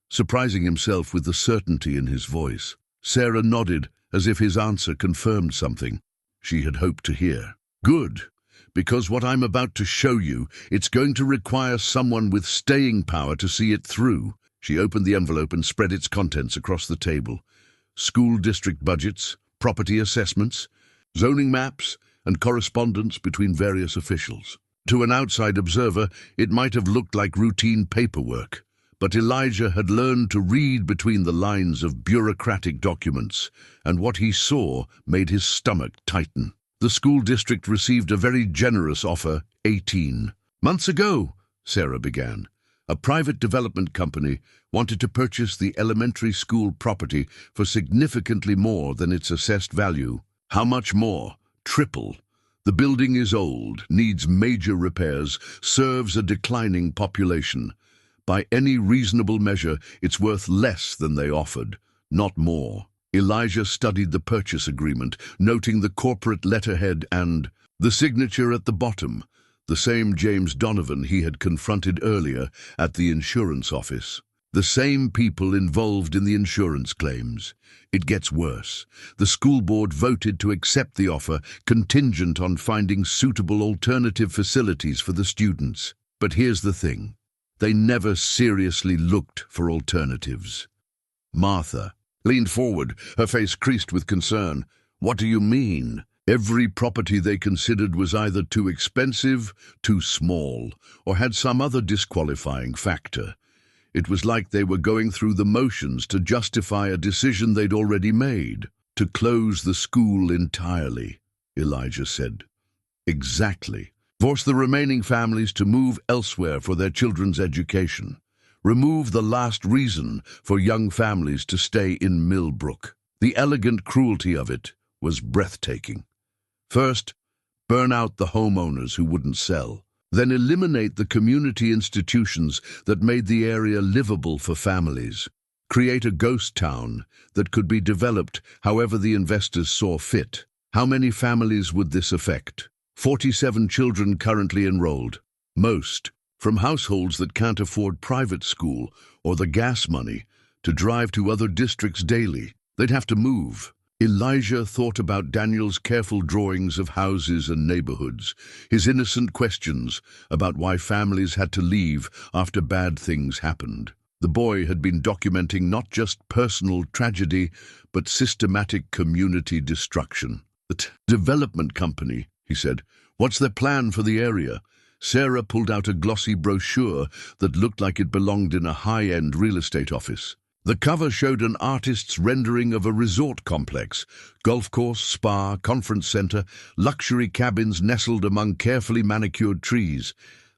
surprising himself with the certainty in his voice. Sarah nodded, as if his answer confirmed something she had hoped to hear. "Good, because what I'm about to show you, it's going to require someone with staying power to see it through." She opened the envelope and spread its contents across the table. School district budgets, property assessments, zoning maps, and correspondence between various officials. To an outside observer, it might have looked like routine paperwork, but Elijah had learned to read between the lines of bureaucratic documents, and what he saw made his stomach tighten. The school district received a very generous offer 18 months ago, Sarah began. A private development company wanted to purchase the elementary school property for significantly more than its assessed value. How much more? Triple. The building is old, needs major repairs, serves a declining population. By any reasonable measure, it's worth less than they offered, not more. Elijah studied the purchase agreement, noting the corporate letterhead and the signature at the bottom, the same James Donovan he had confronted earlier at the insurance office. The same people involved in the insurance claims. It gets worse. The school board voted to accept the offer, contingent on finding suitable alternative facilities for the students. But here's the thing. They never seriously looked for alternatives. Martha leaned forward, her face creased with concern. "What do you mean?" Every property they considered was either too expensive, too small, or had some other disqualifying factor. It was like they were going through the motions to justify a decision they'd already made. "To close the school entirely," Elijah said. "Exactly. Force the remaining families to move elsewhere for their children's education. Remove the last reason for young families to stay in Millbrook." The elegant cruelty of it was breathtaking. First, burn out the homeowners who wouldn't sell. Then eliminate the community institutions that made the area livable for families. Create a ghost town that could be developed however the investors saw fit. How many families would this affect? 47 children currently enrolled, most from households that can't afford private school or the gas money to drive to other districts daily. They'd have to move. Elijah thought about Daniel's careful drawings of houses and neighborhoods, his innocent questions about why families had to leave after bad things happened. The boy had been documenting not just personal tragedy, but systematic community destruction. Development company, he said. What's their plan for the area? Sarah pulled out a glossy brochure that looked like it belonged in a high-end real estate office. The cover showed an artist's rendering of a resort complex, golf course, spa, conference center, luxury cabins nestled among carefully manicured trees.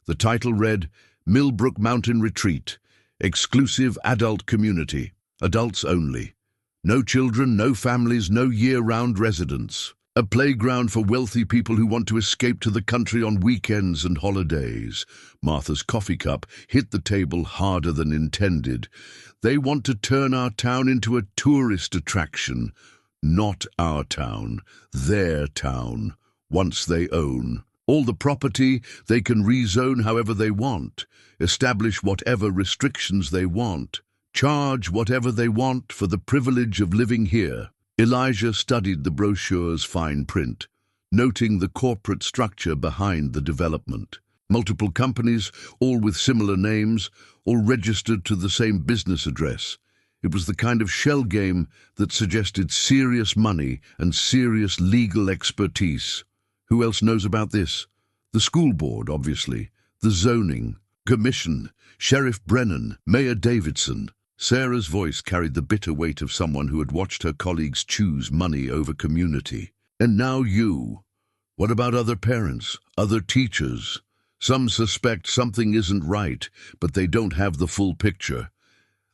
The title read, Millbrook Mountain Retreat, exclusive adult community, adults only. No children, no families, no year-round residents. A playground for wealthy people who want to escape to the country on weekends and holidays. Martha's coffee cup hit the table harder than intended. They want to turn our town into a tourist attraction. Not our town, their town, once they own. All the property they can rezone however they want, establish whatever restrictions they want, charge whatever they want for the privilege of living here. Elijah studied the brochure's fine print, noting the corporate structure behind the development. Multiple companies, all with similar names, all registered to the same business address. It was the kind of shell game that suggested serious money and serious legal expertise. Who else knows about this? The school board, obviously. The zoning, commission, Sheriff Brennan, Mayor Davidson. Sarah's voice carried the bitter weight of someone who had watched her colleagues choose money over community. And now you. What about other parents, other teachers? Some suspect something isn't right, but they don't have the full picture.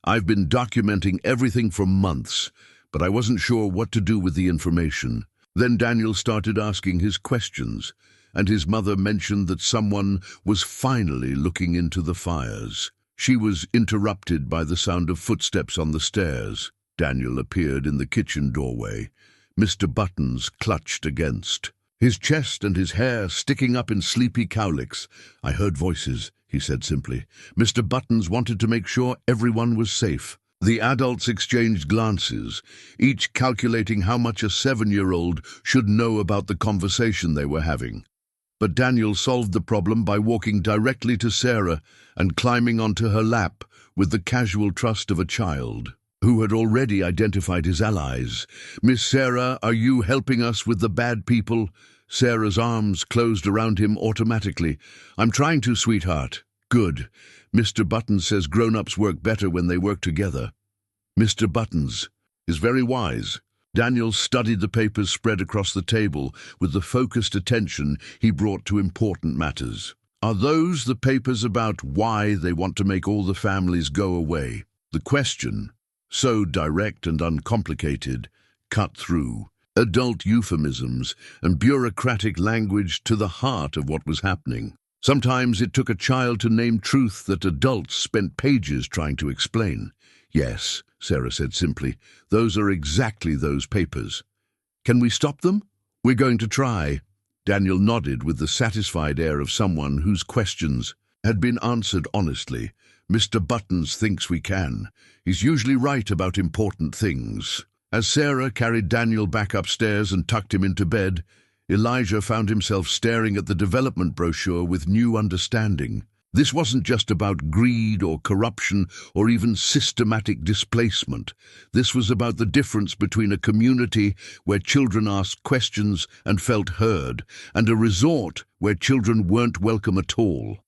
I've been documenting everything for months, but I wasn't sure what to do with the information. Then Daniel started asking his questions, and his mother mentioned that someone was finally looking into the fires. She was interrupted by the sound of footsteps on the stairs. Daniel appeared in the kitchen doorway, Mr. Buttons clutched against, his chest and his hair sticking up in sleepy cowlicks. I heard voices, he said simply. Mr. Buttons wanted to make sure everyone was safe. The adults exchanged glances, each calculating how much a 7-year-old should know about the conversation they were having. But Daniel solved the problem by walking directly to Sarah and climbing onto her lap with the casual trust of a child who had already identified his allies. Miss Sarah, are you helping us with the bad people? Sarah's arms closed around him automatically. I'm trying to, sweetheart. Good. Mr. Buttons says grown-ups work better when they work together. Mr. Buttons is very wise. Daniel studied the papers spread across the table with the focused attention he brought to important matters. Are those the papers about why they want to make all the families go away? The question, so direct and uncomplicated, cut through. Adult euphemisms and bureaucratic language to the heart of what was happening. Sometimes it took a child to name truth that adults spent pages trying to explain. Yes, Sarah said simply, those are exactly those papers. Can we stop them? We're going to try. Daniel nodded with the satisfied air of someone whose questions had been answered honestly. Mr. Buttons thinks we can. He's usually right about important things. As Sarah carried Daniel back upstairs and tucked him into bed, Elijah found himself staring at the development brochure with new understanding. This wasn't just about greed or corruption or even systematic displacement. This was about the difference between a community where children asked questions and felt heard, and a resort where children weren't welcome at all.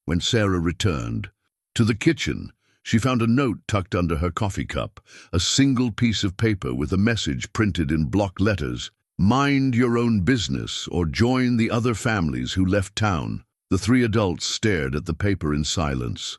When Sarah returned to the kitchen, she found a note tucked under her coffee cup, a single piece of paper with a message printed in block letters. Mind your own business or join the other families who left town. The three adults stared at the paper in silence,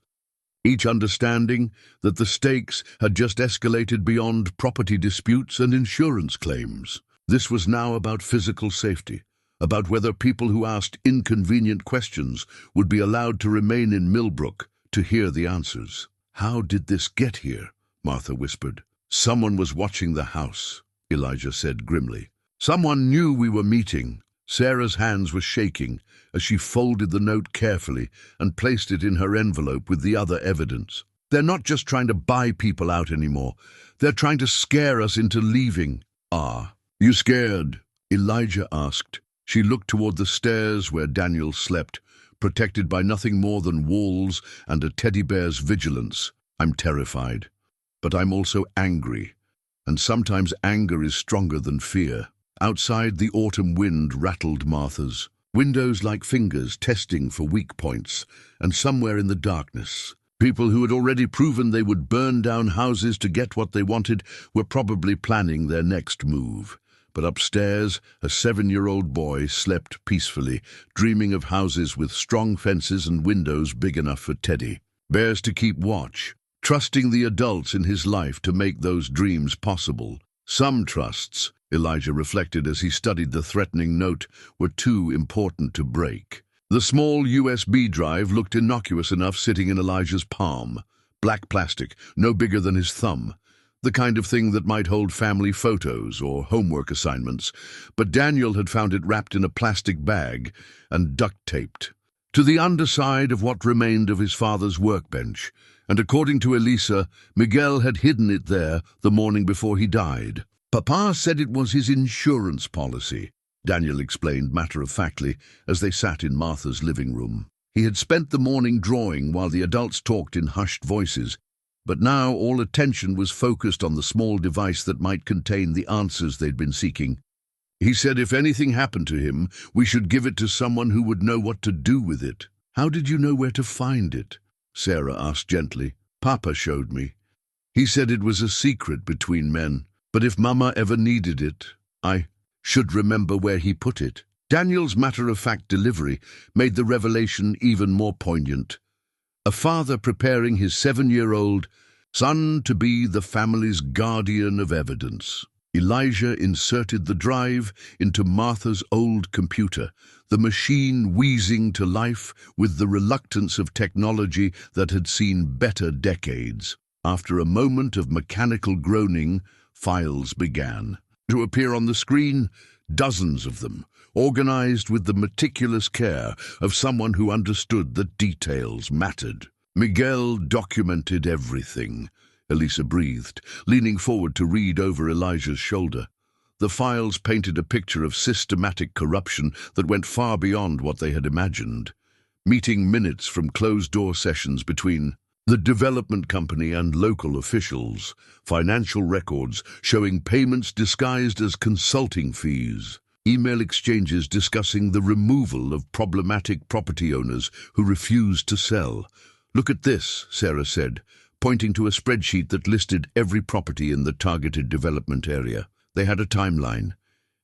each understanding that the stakes had just escalated beyond property disputes and insurance claims. This was now about physical safety, about whether people who asked inconvenient questions would be allowed to remain in Millbrook to hear the answers. How did this get here? Martha whispered. Someone was watching the house, Elijah said grimly. Someone knew we were meeting. Sarah's hands were shaking as she folded the note carefully and placed it in her envelope with the other evidence. They're not just trying to buy people out anymore. They're trying to scare us into leaving. Ah, you scared? Elijah asked. She looked toward the stairs where Daniel slept, protected by nothing more than walls and a teddy bear's vigilance. I'm terrified, but I'm also angry, and sometimes anger is stronger than fear. Outside, the autumn wind rattled Martha's windows like fingers testing for weak points, and somewhere in the darkness, people who had already proven they would burn down houses to get what they wanted were probably planning their next move. But upstairs, a 7-year-old boy slept peacefully, dreaming of houses with strong fences and windows big enough for Teddy. Bears to keep watch, trusting the adults in his life to make those dreams possible. Some trusts, Elijah reflected as he studied the threatening note, were too important to break. The small USB drive looked innocuous enough sitting in Elijah's palm. Black plastic, no bigger than his thumb. The kind of thing that might hold family photos or homework assignments, but Daniel had found it wrapped in a plastic bag and duct-taped to the underside of what remained of his father's workbench, and according to Elisa, Miguel had hidden it there the morning before he died. Papa said it was his insurance policy, Daniel explained matter-of-factly as they sat in Martha's living room. He had spent the morning drawing while the adults talked in hushed voices, but now all attention was focused on the small device that might contain the answers they'd been seeking. He said if anything happened to him, we should give it to someone who would know what to do with it. How did you know where to find it? Sarah asked gently. Papa showed me. He said it was a secret between men, but if Mama ever needed it, I should remember where he put it. Daniel's matter-of-fact delivery made the revelation even more poignant. A father preparing his 7-year-old son to be the family's guardian of evidence. Elijah inserted the drive into Martha's old computer, the machine wheezing to life with the reluctance of technology that had seen better decades. After a moment of mechanical groaning, files began to appear on the screen, dozens of them, organized with the meticulous care of someone who understood that details mattered. Miguel documented everything, Elisa breathed, leaning forward to read over Elijah's shoulder. The files painted a picture of systematic corruption that went far beyond what they had imagined. Meeting minutes from closed-door sessions between the development company and local officials, financial records showing payments disguised as consulting fees, email exchanges discussing the removal of problematic property owners who refused to sell. Look at this, Sarah said, pointing to a spreadsheet that listed every property in the targeted development area. They had a timeline.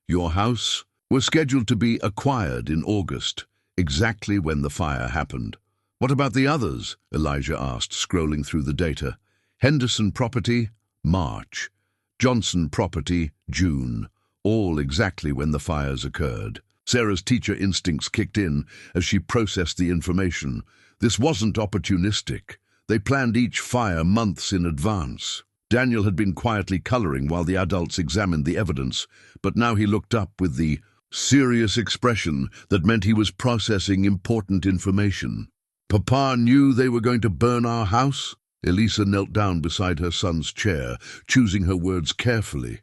Your house was scheduled to be acquired in August, exactly when the fire happened. What about the others? Elijah asked, scrolling through the data. Henderson property, March. Johnson property, June. All exactly when the fires occurred. Sarah's teacher instincts kicked in as she processed the information. This wasn't opportunistic. They planned each fire months in advance. Daniel had been quietly coloring while the adults examined the evidence, but now he looked up with the serious expression that meant he was processing important information. Papa knew they were going to burn our house? Elisa knelt down beside her son's chair, choosing her words carefully.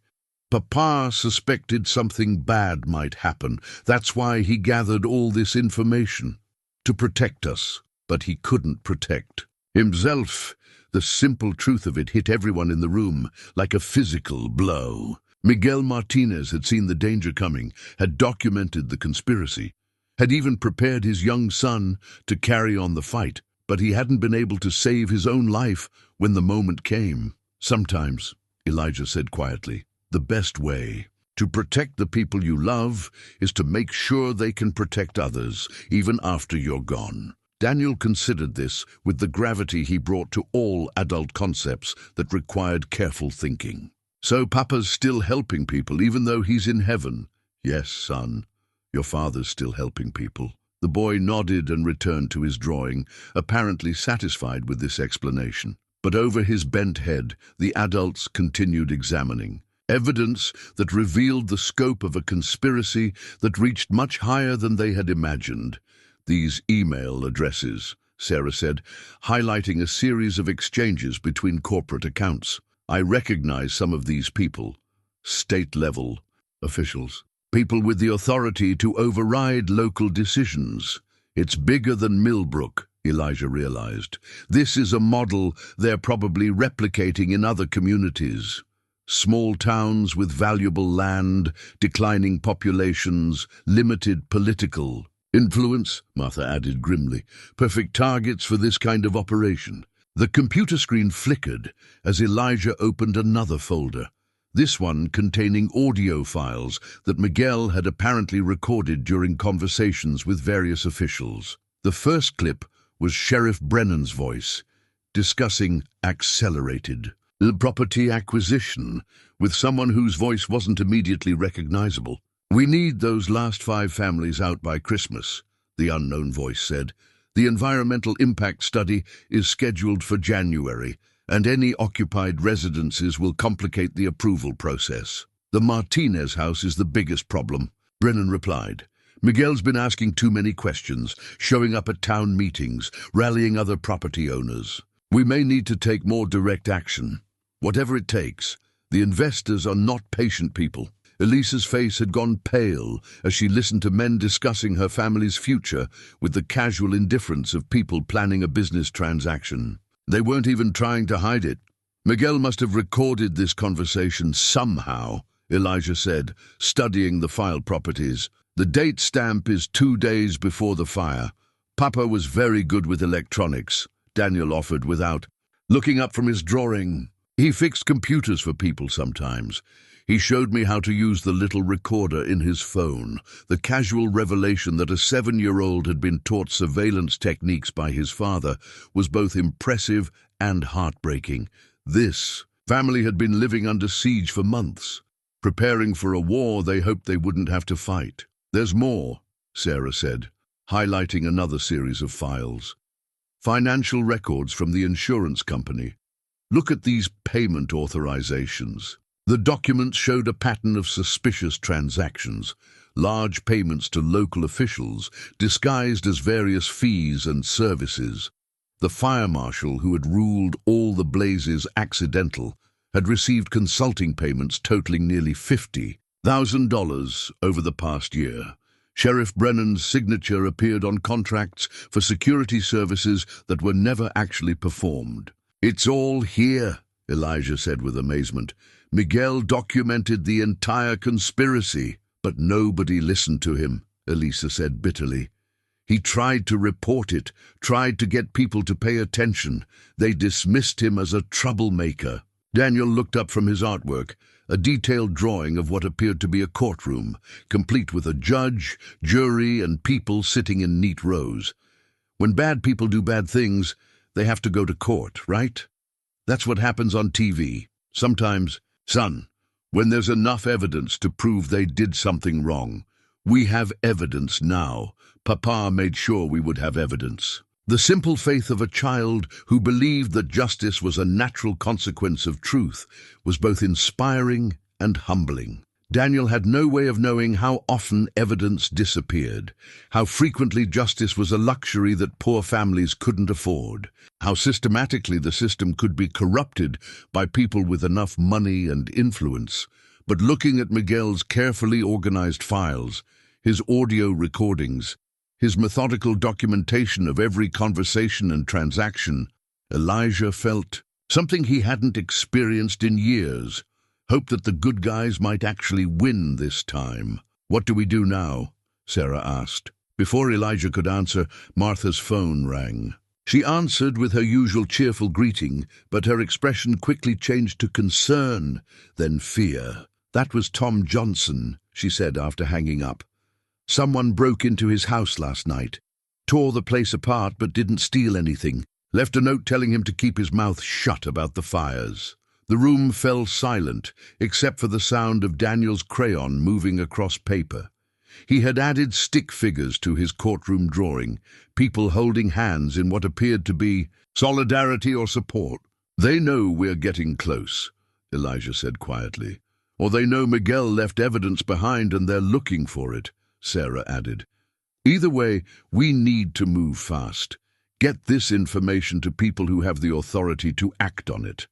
Papa suspected something bad might happen. That's why he gathered all this information. To protect us. But he couldn't protect himself. The simple truth of it hit everyone in the room like a physical blow. Miguel Martinez had seen the danger coming, had documented the conspiracy, had even prepared his young son to carry on the fight, but he hadn't been able to save his own life when the moment came. Sometimes, Elijah said quietly, the best way to protect the people you love is to make sure they can protect others, even after you're gone. Daniel considered this with the gravity he brought to all adult concepts that required careful thinking. So Papa's still helping people even though he's in heaven? Yes, son, your father's still helping people. The boy nodded and returned to his drawing, apparently satisfied with this explanation. But over his bent head, the adults continued examining. Evidence that revealed the scope of a conspiracy that reached much higher than they had imagined. These email addresses, Sarah said, highlighting a series of exchanges between corporate accounts. I recognize some of these people. State-level officials. People with the authority to override local decisions. It's bigger than Millbrook, Elijah realized. This is a model they're probably replicating in other communities. Small towns with valuable land, declining populations, limited political influence, Martha added grimly. Perfect targets for this kind of operation. The computer screen flickered as Elijah opened another folder, this one containing audio files that Miguel had apparently recorded during conversations with various officials. The first clip was Sheriff Brennan's voice, discussing accelerated property acquisition with someone whose voice wasn't immediately recognizable. "We need those last 5 families out by Christmas," the unknown voice said. "The environmental impact study is scheduled for January, and any occupied residences will complicate the approval process." "The Martinez house is the biggest problem," Brennan replied. "Miguel's been asking too many questions, showing up at town meetings, rallying other property owners. We may need to take more direct action. Whatever it takes. The investors are not patient people." Elisa's face had gone pale as she listened to men discussing her family's future with the casual indifference of people planning a business transaction. They weren't even trying to hide it. "Miguel must have recorded this conversation somehow," Elijah said, studying the file properties. "The date stamp is 2 days before the fire. Papa was very good with electronics," Daniel offered without looking up from his drawing. "He fixed computers for people sometimes. He showed me how to use the little recorder in his phone." The casual revelation that a 7-year-old had been taught surveillance techniques by his father was both impressive and heartbreaking. This family had been living under siege for months, preparing for a war they hoped they wouldn't have to fight. "There's more," Sarah said, highlighting another series of files. "Financial records from the insurance company. Look at these payment authorizations." The documents showed a pattern of suspicious transactions, large payments to local officials, disguised as various fees and services. The fire marshal who had ruled all the blazes accidental had received consulting payments totaling nearly $50,000 over the past year. Sheriff Brennan's signature appeared on contracts for security services that were never actually performed. "It's all here," Elijah said with amazement. "Miguel documented the entire conspiracy." "But nobody listened to him," Elisa said bitterly. "He tried to report it, tried to get people to pay attention. They dismissed him as a troublemaker." Daniel looked up from his artwork, a detailed drawing of what appeared to be a courtroom, complete with a judge, jury, and people sitting in neat rows. "When bad people do bad things, they have to go to court, right? That's what happens on TV. Sometimes, son, when there's enough evidence to prove they did something wrong. We have evidence now. Papa made sure we would have evidence." The simple faith of a child who believed that justice was a natural consequence of truth was both inspiring and humbling. Daniel had no way of knowing how often evidence disappeared, how frequently justice was a luxury that poor families couldn't afford, how systematically the system could be corrupted by people with enough money and influence. But looking at Miguel's carefully organized files, his audio recordings, his methodical documentation of every conversation and transaction, Elijah felt something he hadn't experienced in years. Hope that the good guys might actually win this time. "What do we do now?" Sarah asked. Before Elijah could answer, Martha's phone rang. She answered with her usual cheerful greeting, but her expression quickly changed to concern, then fear. "That was Tom Johnson," she said after hanging up. "Someone broke into his house last night, tore the place apart but didn't steal anything, left a note telling him to keep his mouth shut about the fires." The room fell silent, except for the sound of Daniel's crayon moving across paper. He had added stick figures to his courtroom drawing, people holding hands in what appeared to be solidarity or support. "They know we're getting close," Elijah said quietly. "Or they know Miguel left evidence behind and they're looking for it," Sarah added. "Either way, we need to move fast. Get this information to people who have the authority to act on it."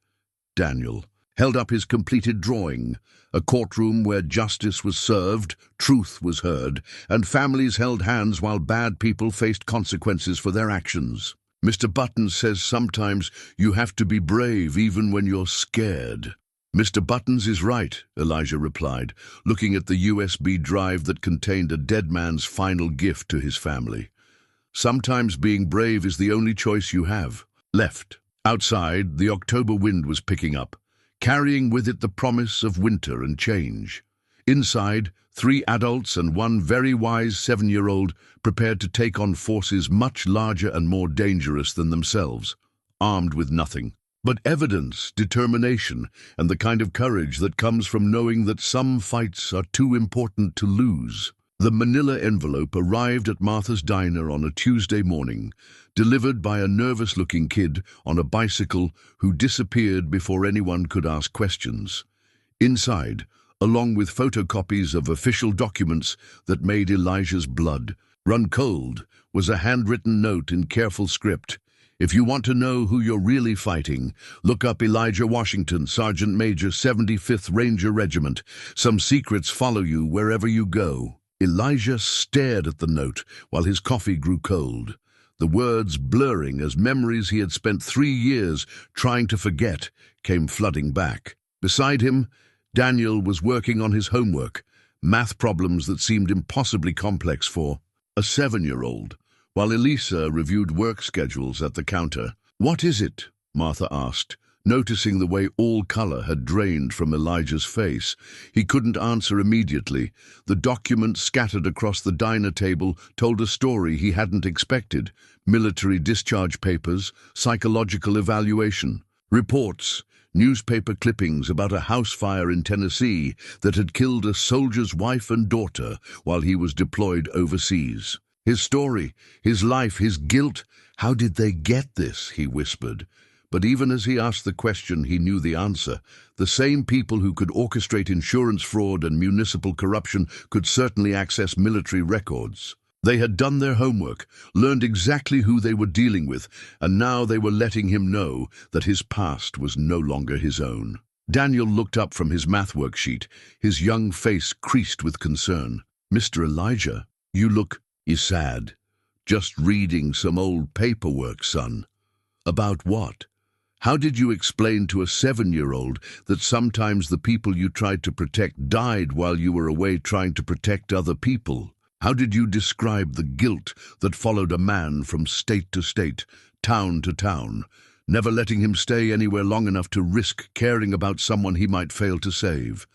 Daniel held up his completed drawing, a courtroom where justice was served, truth was heard, and families held hands while bad people faced consequences for their actions. "Mr. Button says sometimes you have to be brave even when you're scared." Mr. Buttons is right, Elijah replied, looking at the USB drive that contained a dead man's final gift to his family. Sometimes being brave is the only choice you have. Left. Outside, the October wind was picking up, carrying with it the promise of winter and change. Inside, 3 adults and 1 very wise 7-year-old prepared to take on forces much larger and more dangerous than themselves, armed with nothing but evidence, determination, and the kind of courage that comes from knowing that some fights are too important to lose. The manila envelope arrived at Martha's diner on a Tuesday morning, delivered by a nervous-looking kid on a bicycle who disappeared before anyone could ask questions. Inside, along with photocopies of official documents that made Elijah's blood run cold, was a handwritten note in careful script. If you want to know who you're really fighting, look up Elijah Washington, Sergeant Major, 75th Ranger Regiment. Some secrets follow you wherever you go. Elijah stared at the note while his coffee grew cold, the words blurring as memories he had spent 3 years trying to forget came flooding back. Beside him, Daniel was working on his homework, math problems that seemed impossibly complex for a 7-year-old. While Elisa reviewed work schedules at the counter. "What is it?" Martha asked, noticing the way all color had drained from Elijah's face. He couldn't answer immediately. The documents scattered across the diner table told a story he hadn't expected. Military discharge papers, psychological evaluation, reports, newspaper clippings about a house fire in Tennessee that had killed a soldier's wife and daughter while he was deployed overseas. His story, his life, his guilt. How did they get this? He whispered. But even as he asked the question, he knew the answer. The same people who could orchestrate insurance fraud and municipal corruption could certainly access military records. They had done their homework, learned exactly who they were dealing with, and now they were letting him know that his past was no longer his own. Daniel looked up from his math worksheet, his young face creased with concern. "Mr. Elijah, you look sad. Just reading some old paperwork, son." "About what? How did you explain to a 7-year-old that sometimes the people you tried to protect died while you were away trying to protect other people? How did you describe the guilt that followed a man from state to state, town to town, never letting him stay anywhere long enough to risk caring about someone he might fail to save?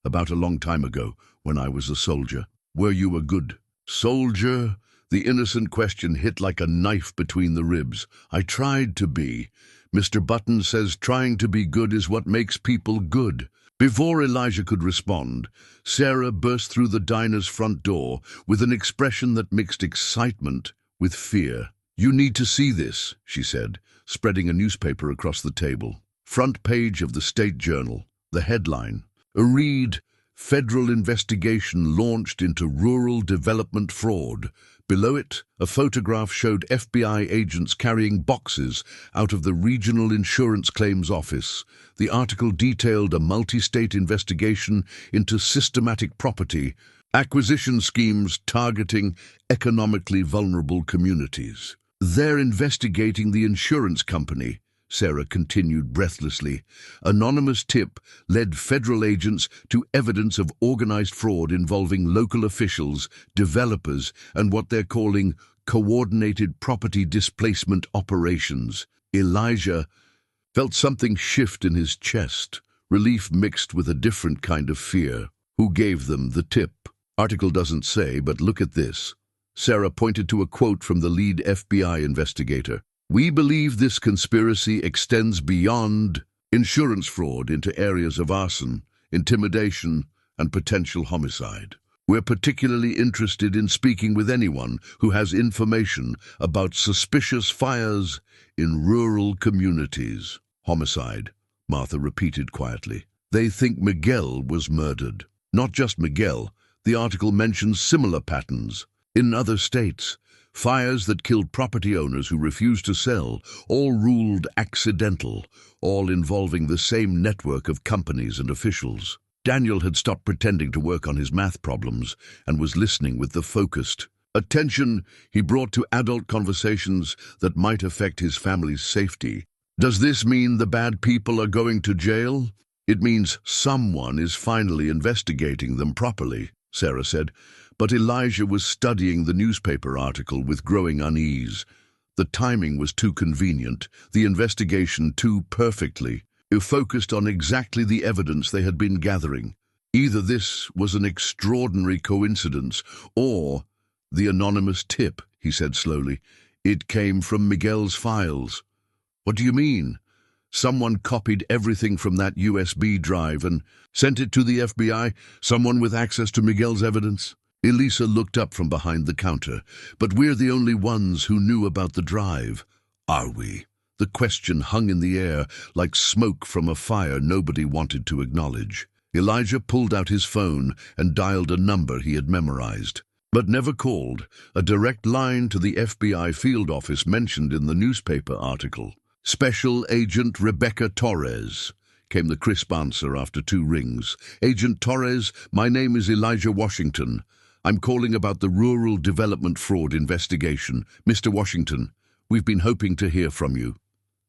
About a long time ago, when I was a soldier. Were you a good soldier?" The innocent question hit like a knife between the ribs. "I tried to be. Mr. Button says trying to be good is what makes people good." Before Elijah could respond, Sarah burst through the diner's front door with an expression that mixed excitement with fear. "You need to see this," she said, spreading a newspaper across the table. Front page of the State Journal. The headline, "A Read, Federal Investigation Launched into Rural Development Fraud." Below it, a photograph showed FBI agents carrying boxes out of the Regional Insurance Claims Office. The article detailed a multi-state investigation into systematic property acquisition schemes targeting economically vulnerable communities. "They're investigating the insurance company," Sarah continued breathlessly. "Anonymous tip led federal agents to evidence of organized fraud involving local officials, developers, and what they're calling coordinated property displacement operations." Elijah felt something shift in his chest, relief mixed with a different kind of fear. "Who gave them the tip?" "Article doesn't say, but look at this." Sarah pointed to a quote from the lead FBI investigator. "We believe this conspiracy extends beyond insurance fraud into areas of arson, intimidation, and potential homicide. We're particularly interested in speaking with anyone who has information about suspicious fires in rural communities." "Homicide," Martha repeated quietly. "They think Miguel was murdered." "Not just Miguel. The article mentions similar patterns in other states. Fires that killed property owners who refused to sell, all ruled accidental, all involving the same network of companies and officials." Daniel had stopped pretending to work on his math problems and was listening with the focused attention he brought to adult conversations that might affect his family's safety. "Does this mean the bad people are going to jail?" It means someone is finally investigating them properly, Sarah said, but Elijah was studying the newspaper article with growing unease. The timing was too convenient, the investigation too perfectly focused on exactly the evidence they had been gathering. Either this was an extraordinary coincidence, or the anonymous tip, he said slowly. It came from Miguel's files. What do you mean? Someone copied everything from that USB drive and sent it to the FBI? Someone with access to Miguel's evidence? Elisa looked up from behind the counter. But we're the only ones who knew about the drive. Are we? The question hung in the air like smoke from a fire nobody wanted to acknowledge. Elijah pulled out his phone and dialed a number he had memorized, but never called, a direct line to the FBI field office mentioned in the newspaper article. Special Agent Rebecca Torres, came the crisp answer after 2 rings. Agent Torres, my name is Elijah Washington. I'm calling about the rural development fraud investigation. Mr. Washington, we've been hoping to hear from you.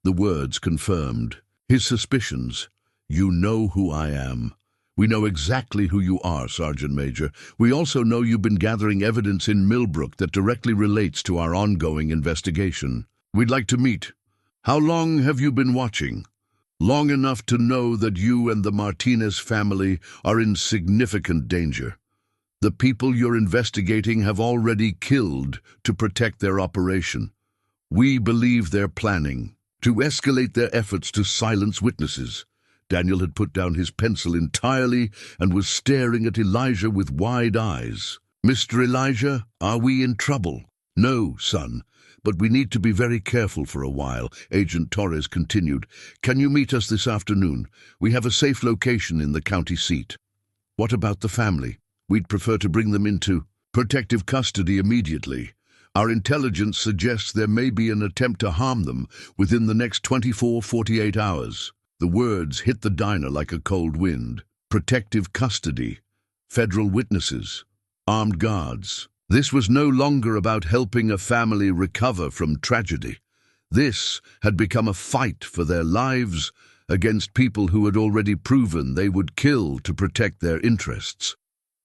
The words confirmed his suspicions. You know who I am. We know exactly who you are, Sergeant Major. We also know you've been gathering evidence in Millbrook that directly relates to our ongoing investigation. We'd like to meet. How long have you been watching? Long enough to know that you and the Martinez family are in significant danger. The people you're investigating have already killed to protect their operation. We believe they're planning to escalate their efforts to silence witnesses. Daniel had put down his pencil entirely and was staring at Elijah with wide eyes. Mr. Elijah, are we in trouble? No, son, but we need to be very careful for a while, Agent Torres continued. Can you meet us this afternoon? We have a safe location in the county seat. What about the family? We'd prefer to bring them into protective custody immediately. Our intelligence suggests there may be an attempt to harm them within the next 48 hours. The words hit the diner like a cold wind. Protective custody, federal witnesses, armed guards. This was no longer about helping a family recover from tragedy. This had become a fight for their lives against people who had already proven they would kill to protect their interests.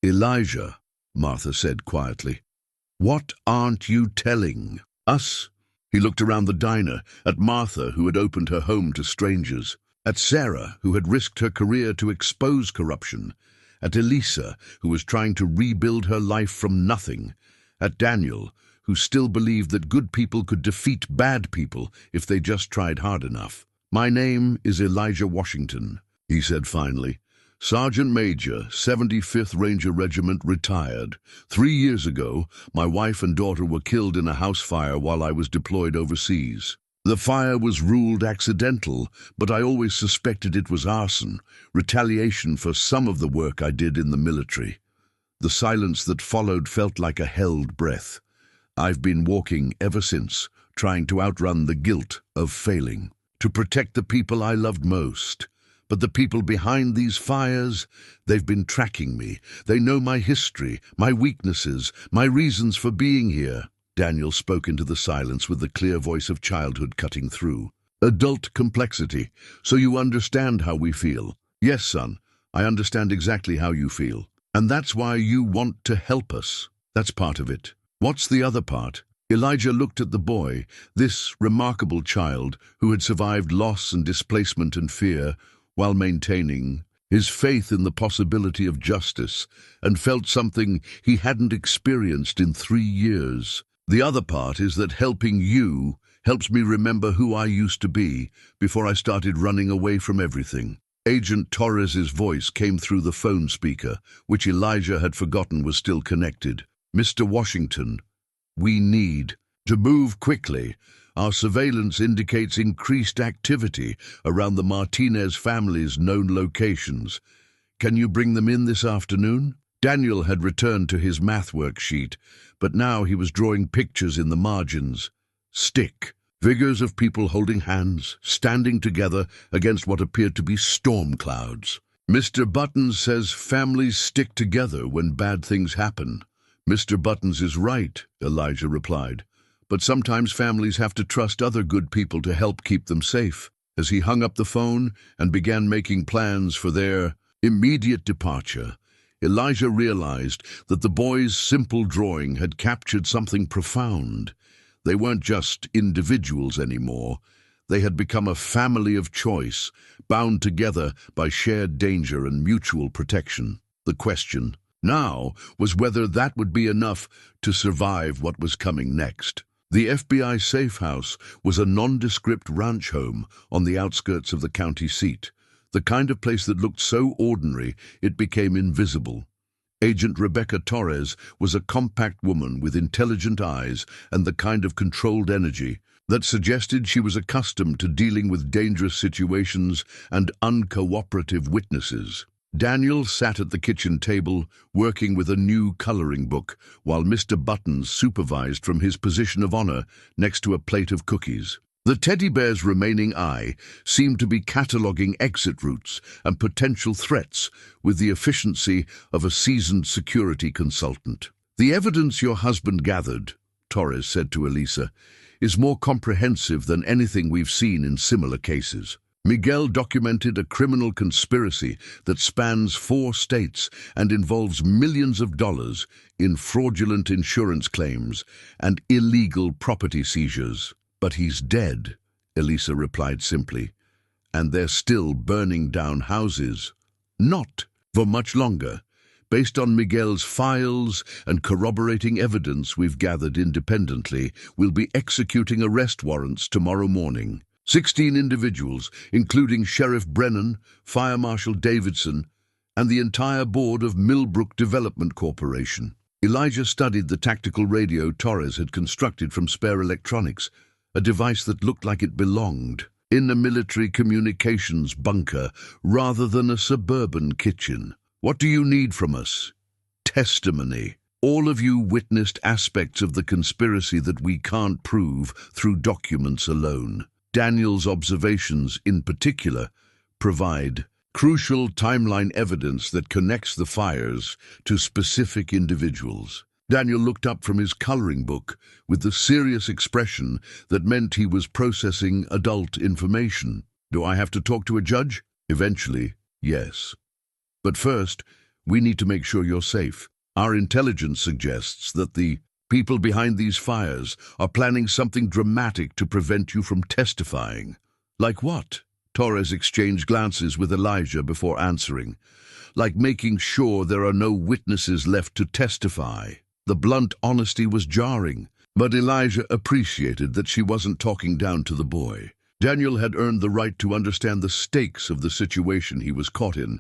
Elijah, Martha said quietly, what aren't you telling us? He looked around the diner, at Martha, who had opened her home to strangers, at Sarah, who had risked her career to expose corruption, at Elisa, who was trying to rebuild her life from nothing, at Daniel, who still believed that good people could defeat bad people if they just tried hard enough. My name is Elijah Washington, he said finally. Sergeant Major, 75th Ranger Regiment, retired. 3 years ago, my wife and daughter were killed in a house fire while I was deployed overseas. The fire was ruled accidental, but I always suspected it was arson, retaliation for some of the work I did in the military. The silence that followed felt like a held breath. I've been walking ever since, trying to outrun the guilt of failing, to protect the people I loved most. But the people behind these fires, they've been tracking me. They know my history, my weaknesses, my reasons for being here. Daniel spoke into the silence with the clear voice of childhood cutting through. Adult complexity, so you understand how we feel. Yes, son, I understand exactly how you feel. And that's why you want to help us. That's part of it. What's the other part? Elijah looked at the boy, this remarkable child who had survived loss and displacement and fear, while maintaining his faith in the possibility of justice, and felt something he hadn't experienced in 3 years. The other part is that helping you helps me remember who I used to be before I started running away from everything. Agent Torres's voice came through the phone speaker, which Elijah had forgotten was still connected. Mr. Washington, we need to move quickly. Our surveillance indicates increased activity around the Martinez family's known locations. Can you bring them in this afternoon? Daniel had returned to his math worksheet, but now he was drawing pictures in the margins. Stick. Figures of people holding hands, standing together against what appeared to be storm clouds. Mr. Buttons says families stick together when bad things happen. Mr. Buttons is right, Elijah replied. But sometimes families have to trust other good people to help keep them safe. As he hung up the phone and began making plans for their immediate departure, Elijah realized that the boys' simple drawing had captured something profound. They weren't just individuals anymore. They had become a family of choice, bound together by shared danger and mutual protection. The question now was whether that would be enough to survive what was coming next. The FBI safe house was a nondescript ranch home on the outskirts of the county seat, the kind of place that looked so ordinary it became invisible. Agent Rebecca Torres was a compact woman with intelligent eyes and the kind of controlled energy that suggested she was accustomed to dealing with dangerous situations and uncooperative witnesses. Daniel sat at the kitchen table, working with a new coloring book, while Mr. Buttons supervised from his position of honor next to a plate of cookies. The teddy bear's remaining eye seemed to be cataloging exit routes and potential threats with the efficiency of a seasoned security consultant. "The evidence your husband gathered," Torres said to Elisa, "is more comprehensive than anything we've seen in similar cases. Miguel documented a criminal conspiracy that spans 4 states and involves millions of dollars in fraudulent insurance claims and illegal property seizures. But he's dead," Elisa replied simply, "and they're still burning down houses. Not for much longer. Based on Miguel's files and corroborating evidence we've gathered independently, we'll be executing arrest warrants tomorrow morning. 16 individuals, including Sheriff Brennan, Fire Marshal Davidson, and the entire board of Millbrook Development Corporation." Elijah studied the tactical radio Torres had constructed from spare electronics, a device that looked like it belonged in a military communications bunker rather than a suburban kitchen. "What do you need from us?" "Testimony. All of you witnessed aspects of the conspiracy that we can't prove through documents alone. Daniel's observations, in particular, provide crucial timeline evidence that connects the fires to specific individuals." Daniel looked up from his coloring book with the serious expression that meant he was processing adult information. "Do I have to talk to a judge?" "Eventually, yes. But first, we need to make sure you're safe. Our intelligence suggests that the people behind these fires are planning something dramatic to prevent you from testifying." "Like what?" Torres exchanged glances with Elijah before answering. "Like making sure there are no witnesses left to testify." The blunt honesty was jarring, but Elijah appreciated that she wasn't talking down to the boy. Daniel had earned the right to understand the stakes of the situation he was caught in.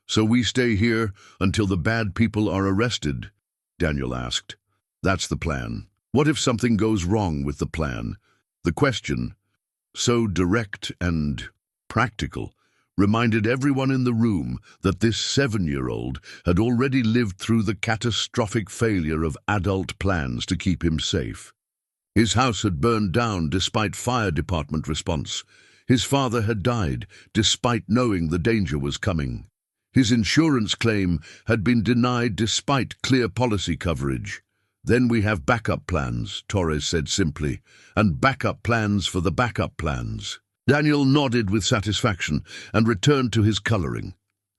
"So we stay here until the bad people are arrested?" Daniel asked. "That's the plan. What if something goes wrong with the plan?" The question, so direct and practical, reminded everyone in the room that this 7-year-old had already lived through the catastrophic failure of adult plans to keep him safe. His house had burned down despite fire department response. His father had died despite knowing the danger was coming. His insurance claim had been denied despite clear policy coverage. "Then we have backup plans," Torres said simply, "and backup plans for the backup plans." Daniel nodded with satisfaction and returned to his coloring,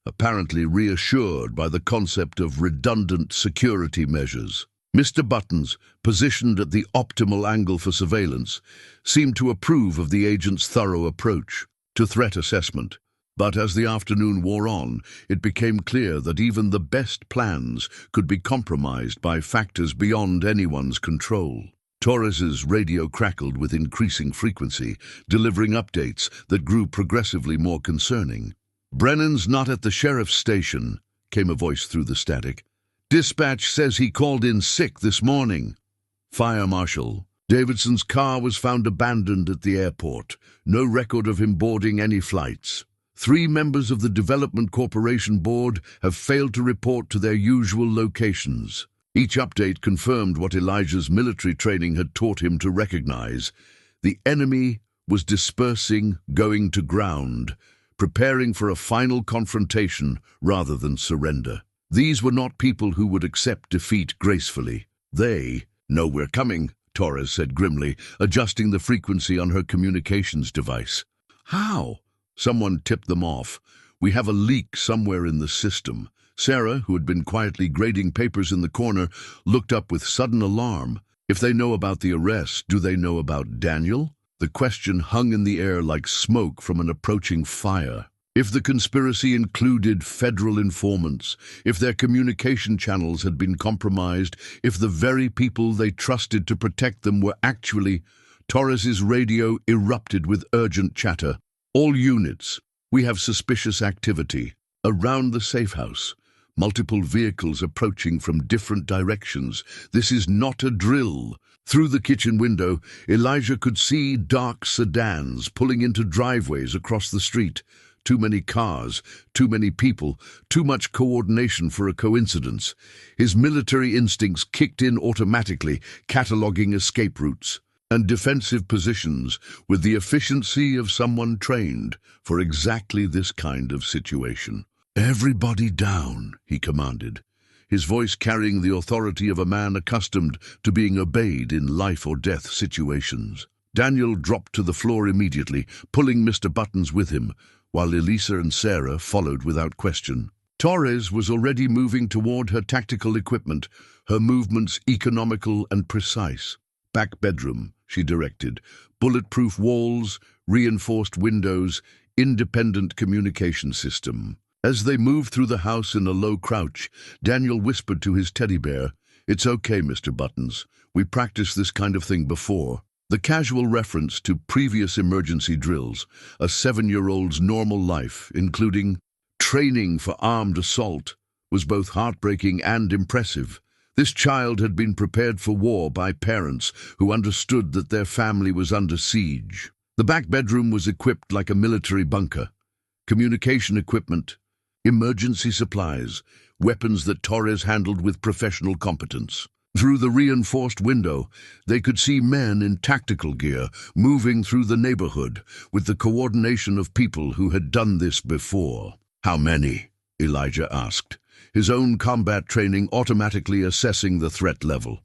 apparently reassured by the concept of redundant security measures. Mr. Buttons, positioned at the optimal angle for surveillance, seemed to approve of the agent's thorough approach to threat assessment. But as the afternoon wore on, it became clear that even the best plans could be compromised by factors beyond anyone's control. Torres's radio crackled with increasing frequency, delivering updates that grew progressively more concerning. "Brennan's not at the sheriff's station," came a voice through the static. "Dispatch says he called in sick this morning." "Fire Marshal, Davidson's car was found abandoned at the airport. No record of him boarding any flights. 3 members of the Development Corporation Board have failed to report to their usual locations." Each update confirmed what Elijah's military training had taught him to recognize. The enemy was dispersing, going to ground, preparing for a final confrontation rather than surrender. These were not people who would accept defeat gracefully. "They know we're coming," Torres said grimly, adjusting the frequency on her communications device. How? Someone tipped them off. We have a leak somewhere in the system. Sarah, who had been quietly grading papers in the corner, looked up with sudden alarm. If they know about the arrest, do they know about Daniel? The question hung in the air like smoke from an approaching fire. If the conspiracy included federal informants, if their communication channels had been compromised, if the very people they trusted to protect them were actually... Torres's radio erupted with urgent chatter. All units, we have suspicious activity. Around the safe house, multiple vehicles approaching from different directions. This is not a drill. Through the kitchen window, Elijah could see dark sedans pulling into driveways across the street. Too many cars, too many people, too much coordination for a coincidence. His military instincts kicked in automatically, cataloging escape routes and defensive positions with the efficiency of someone trained for exactly this kind of situation. "Everybody down," he commanded, his voice carrying the authority of a man accustomed to being obeyed in life-or-death situations. Daniel dropped to the floor immediately, pulling Mr. Buttons with him, while Elisa and Sarah followed without question. Torres was already moving toward her tactical equipment, her movements economical and precise. "Back bedroom," she directed. "Bulletproof walls, reinforced windows, independent communication system." As they moved through the house in a low crouch, Daniel whispered to his teddy bear, "It's okay, Mr. Buttons. We practiced this kind of thing before." The casual reference to previous emergency drills, a 7-year-old's normal life, including training for armed assault, was both heartbreaking and impressive. This child had been prepared for war by parents who understood that their family was under siege. The back bedroom was equipped like a military bunker. Communication equipment, emergency supplies, weapons that Torres handled with professional competence. Through the reinforced window, they could see men in tactical gear moving through the neighborhood with the coordination of people who had done this before. "How many?" Elijah asked, his own combat training automatically assessing the threat level.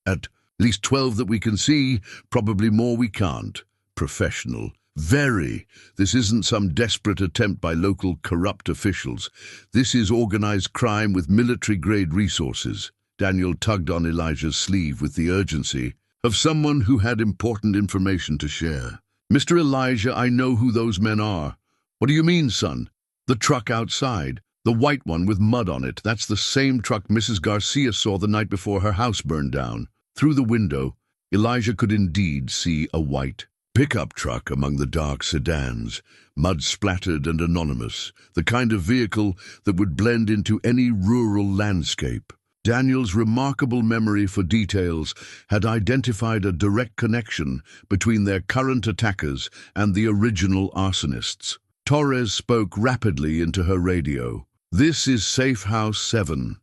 "At least 12 that we can see, probably more we can't." Professional. "Very. This isn't some desperate attempt by local corrupt officials. This is organized crime with military-grade resources." Daniel tugged on Elijah's sleeve with the urgency of someone who had important information to share. "Mr. Elijah, I know who those men are." "What do you mean, son?" "The truck outside. The white one with mud on it. That's the same truck Mrs. Garcia saw the night before her house burned down." Through the window, Elijah could indeed see a white pickup truck among the dark sedans, mud-splattered and anonymous, the kind of vehicle that would blend into any rural landscape. Daniel's remarkable memory for details had identified a direct connection between their current attackers and the original arsonists. Torres spoke rapidly into her radio. "This is Safe House 7.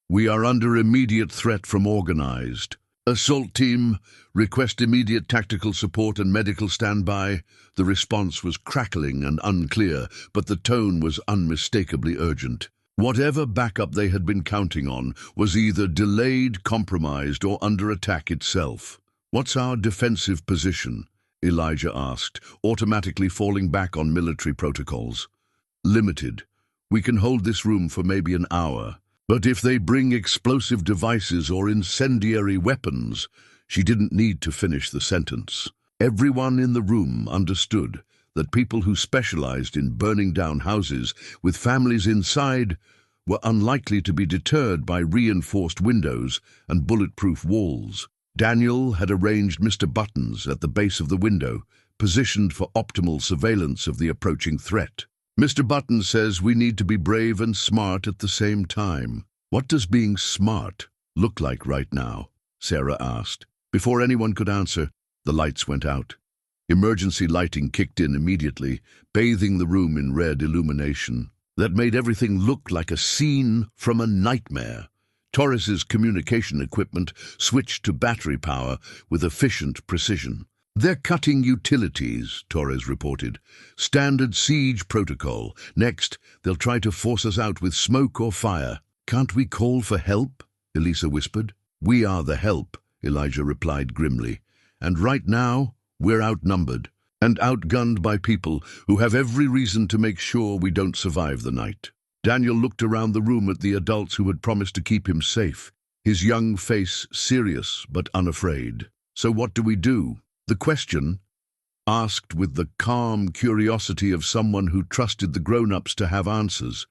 We are under immediate threat from organized. Assault team, request immediate tactical support and medical standby." The response was crackling and unclear, but the tone was unmistakably urgent. Whatever backup they had been counting on was either delayed, compromised, or under attack itself. "What's our defensive position?" Elijah asked, automatically falling back on military protocols. "Limited. We can hold this room for maybe an hour. But if they bring explosive devices or incendiary weapons..." She didn't need to finish the sentence. Everyone in the room understood that people who specialized in burning down houses with families inside were unlikely to be deterred by reinforced windows and bulletproof walls. Daniel had arranged Mr. Buttons at the base of the window, positioned for optimal surveillance of the approaching threat. "Mr. Buttons says we need to be brave and smart at the same time." "What does being smart look like right now?" Sarah asked. Before anyone could answer, the lights went out. Emergency lighting kicked in immediately, bathing the room in red illumination that made everything look like a scene from a nightmare. Torres's communication equipment switched to battery power with efficient precision. "They're cutting utilities," Torres reported. "Standard siege protocol. Next, they'll try to force us out with smoke or fire." "Can't we call for help?" Elisa whispered. "We are the help," Elijah replied grimly. "And right now, we're outnumbered. and outgunned by people who have every reason to make sure we don't survive the night. Daniel looked around the room at the adults who had promised to keep him safe, his young face serious but unafraid. So what do we do? The question, asked with the calm curiosity of someone who trusted the grown-ups to have answers,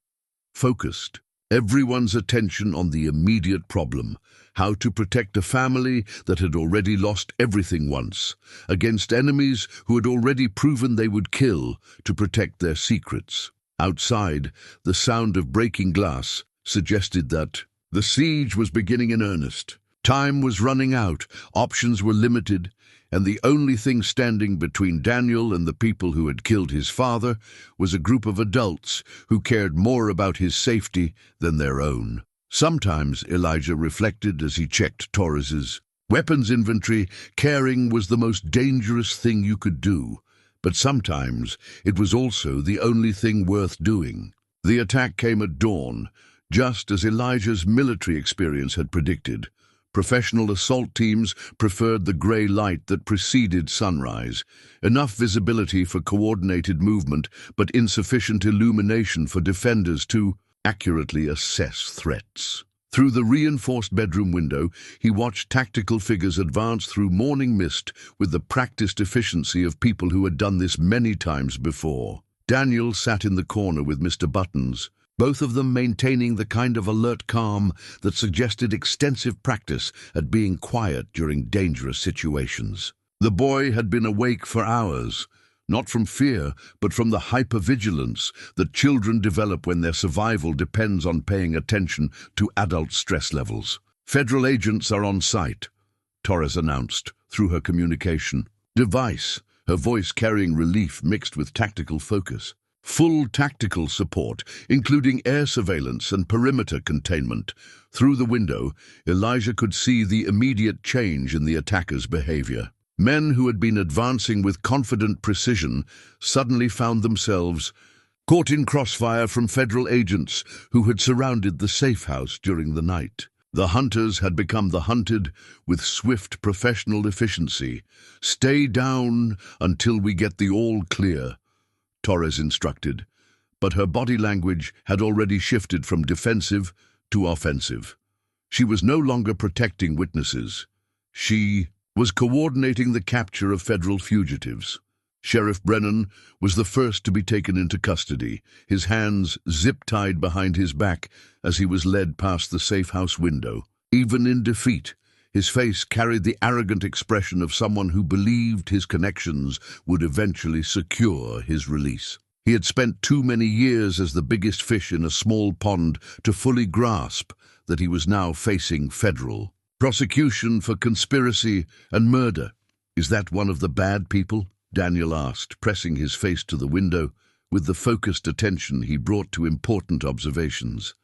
focused everyone's attention on the immediate problem: how to protect a family that had already lost everything once, against enemies who had already proven they would kill to protect their secrets. Outside, the sound of breaking glass suggested that the siege was beginning in earnest. Time was running out, options were limited, and the only thing standing between Daniel and the people who had killed his father was a group of adults who cared more about his safety than their own. Sometimes, Elijah reflected as he checked Torres's weapons inventory, caring was the most dangerous thing you could do, but sometimes it was also the only thing worth doing. The attack came at dawn, just as Elijah's military experience had predicted. Professional assault teams preferred the grey light that preceded sunrise, enough visibility for coordinated movement, but insufficient illumination for defenders to accurately assess threats. Through the reinforced bedroom window, he watched tactical figures advance through morning mist with the practiced efficiency of people who had done this many times before. Daniel sat in the corner with Mr. Buttons, both of them maintaining the kind of alert calm that suggested extensive practice at being quiet during dangerous situations. The boy had been awake for hours, not from fear, but from the hypervigilance that children develop when their survival depends on paying attention to adult stress levels. "Federal agents are on site," Torres announced through her communication device, her voice carrying relief mixed with tactical focus. Full tactical support, including air surveillance and perimeter containment. Through the window, Elijah could see the immediate change in the attackers' behavior. Men who had been advancing with confident precision suddenly found themselves caught in crossfire from federal agents who had surrounded the safe house during the night. The hunters had become the hunted with swift professional efficiency. "Stay down until we get the all clear," Torres instructed, but her body language had already shifted from defensive to offensive. She was no longer protecting witnesses. She was coordinating the capture of federal fugitives. Sheriff Brennan was the first to be taken into custody, his hands zip-tied behind his back as he was led past the safe house window. Even in defeat, his face carried the arrogant expression of someone who believed his connections would eventually secure his release. He had spent too many years as the biggest fish in a small pond to fully grasp that he was now facing federal prosecution for conspiracy and murder. "Is that one of the bad people?" Daniel asked, pressing his face to the window with the focused attention he brought to important observations.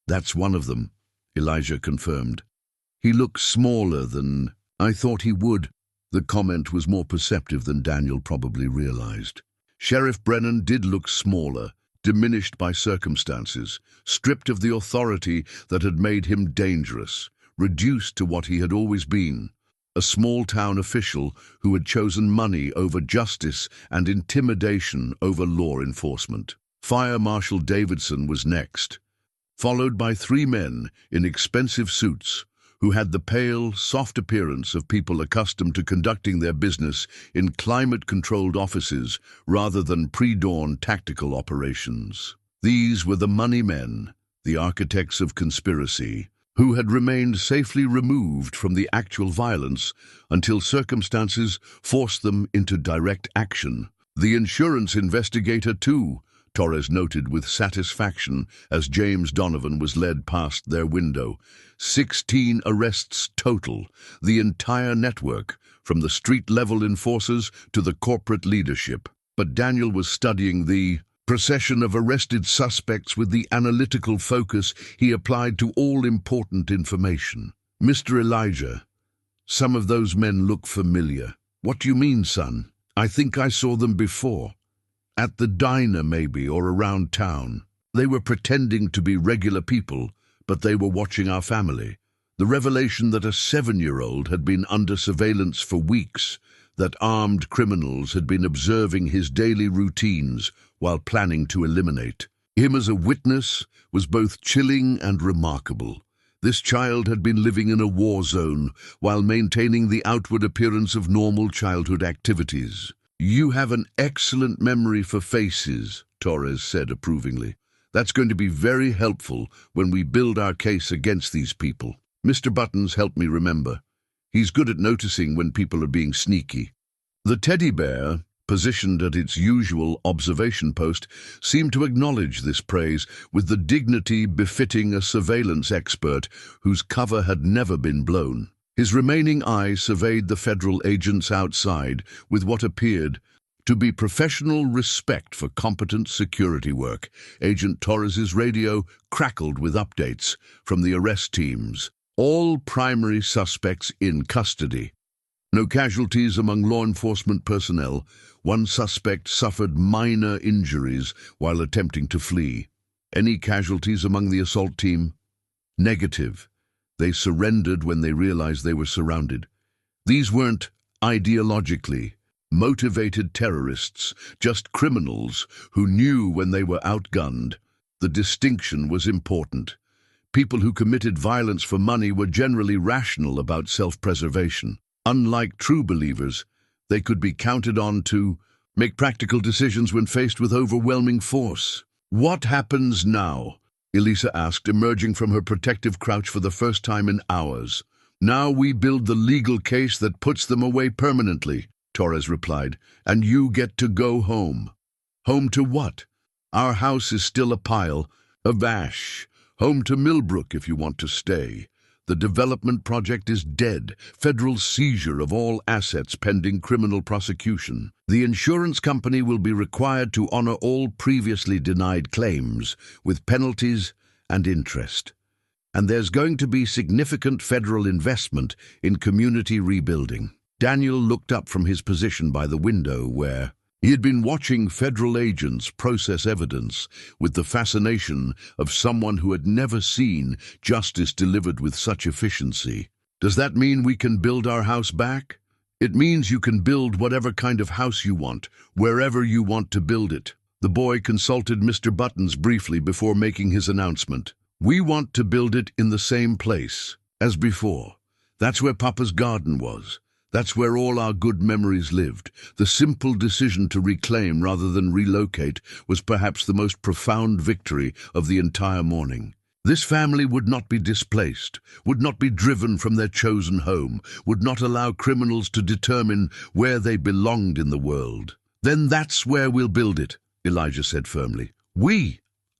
"That's one of them," Elijah confirmed. "He looks smaller than I thought he would." The comment was more perceptive than Daniel probably realized. Sheriff Brennan did look smaller, diminished by circumstances, stripped of the authority that had made him dangerous, reduced to what he had always been, a small-town official who had chosen money over justice and intimidation over law enforcement. Fire Marshal Davidson was next, followed by 3 men in expensive suits who had the pale, soft appearance of people accustomed to conducting their business in climate-controlled offices rather than pre-dawn tactical operations. These were the money men, the architects of conspiracy, who had remained safely removed from the actual violence until circumstances forced them into direct action. The insurance investigator, too, Torres noted with satisfaction as James Donovan was led past their window. 16 arrests total, the entire network, from the street-level enforcers to the corporate leadership. But Daniel was studying the procession of arrested suspects with the analytical focus he applied to all important information. "Mr. Elijah, some of those men look familiar." "What do you mean, son?" "I think I saw them before. At the diner, maybe, or around town. They were pretending to be regular people, but they were watching our family." The revelation that a 7-year-old had been under surveillance for weeks, that armed criminals had been observing his daily routines while planning to eliminate. Him as a witness was both chilling and remarkable. This child had been living in a war zone while maintaining the outward appearance of normal childhood activities. "You have an excellent memory for faces," Torres said approvingly. "That's going to be very helpful when we build our case against these people." Mr. Buttons helped me remember. He's good at noticing when people are being sneaky. The teddy bear, positioned at its usual observation post, seemed to acknowledge this praise with the dignity befitting a surveillance expert whose cover had never been blown. His remaining eye surveyed the federal agents outside with what appeared to be professional respect for competent security work. Agent Torres's radio crackled with updates from the arrest teams. All primary suspects in custody. No casualties among law enforcement personnel. One suspect suffered minor injuries while attempting to flee. Any casualties among the assault team? Negative. They surrendered when they realized they were surrounded. These weren't ideologically motivated terrorists, just criminals who knew when they were outgunned. The distinction was important. People who committed violence for money were generally rational about self-preservation. Unlike true believers, they could be counted on to make practical decisions when faced with overwhelming force. "What happens now?" Elisa asked, emerging from her protective crouch for the first time in hours. "Now we build the legal case that puts them away permanently," Torres replied, "and you get to go home." "Home to what?" "Our house is still a pile of ash. Home to Millbrook if you want to stay. The development project is dead. Federal seizure of all assets pending criminal prosecution. The insurance company will be required to honor all previously denied claims with penalties and interest. And there's going to be significant federal investment in community rebuilding." Daniel looked up from his position by the window where he had been watching federal agents process evidence with the fascination of someone who had never seen justice delivered with such efficiency. "Does that mean we can build our house back?" "It means you can build whatever kind of house you want, wherever you want to build it." The boy consulted Mr. Buttons briefly before making his announcement. "We want to build it in the same place as before. That's where Papa's garden was. That's where all our good memories lived." The simple decision to reclaim rather than relocate was perhaps the most profound victory of the entire morning. This family would not be displaced, would not be driven from their chosen home, would not allow criminals to determine where they belonged in the world. "Then that's where we'll build it," Elijah said firmly.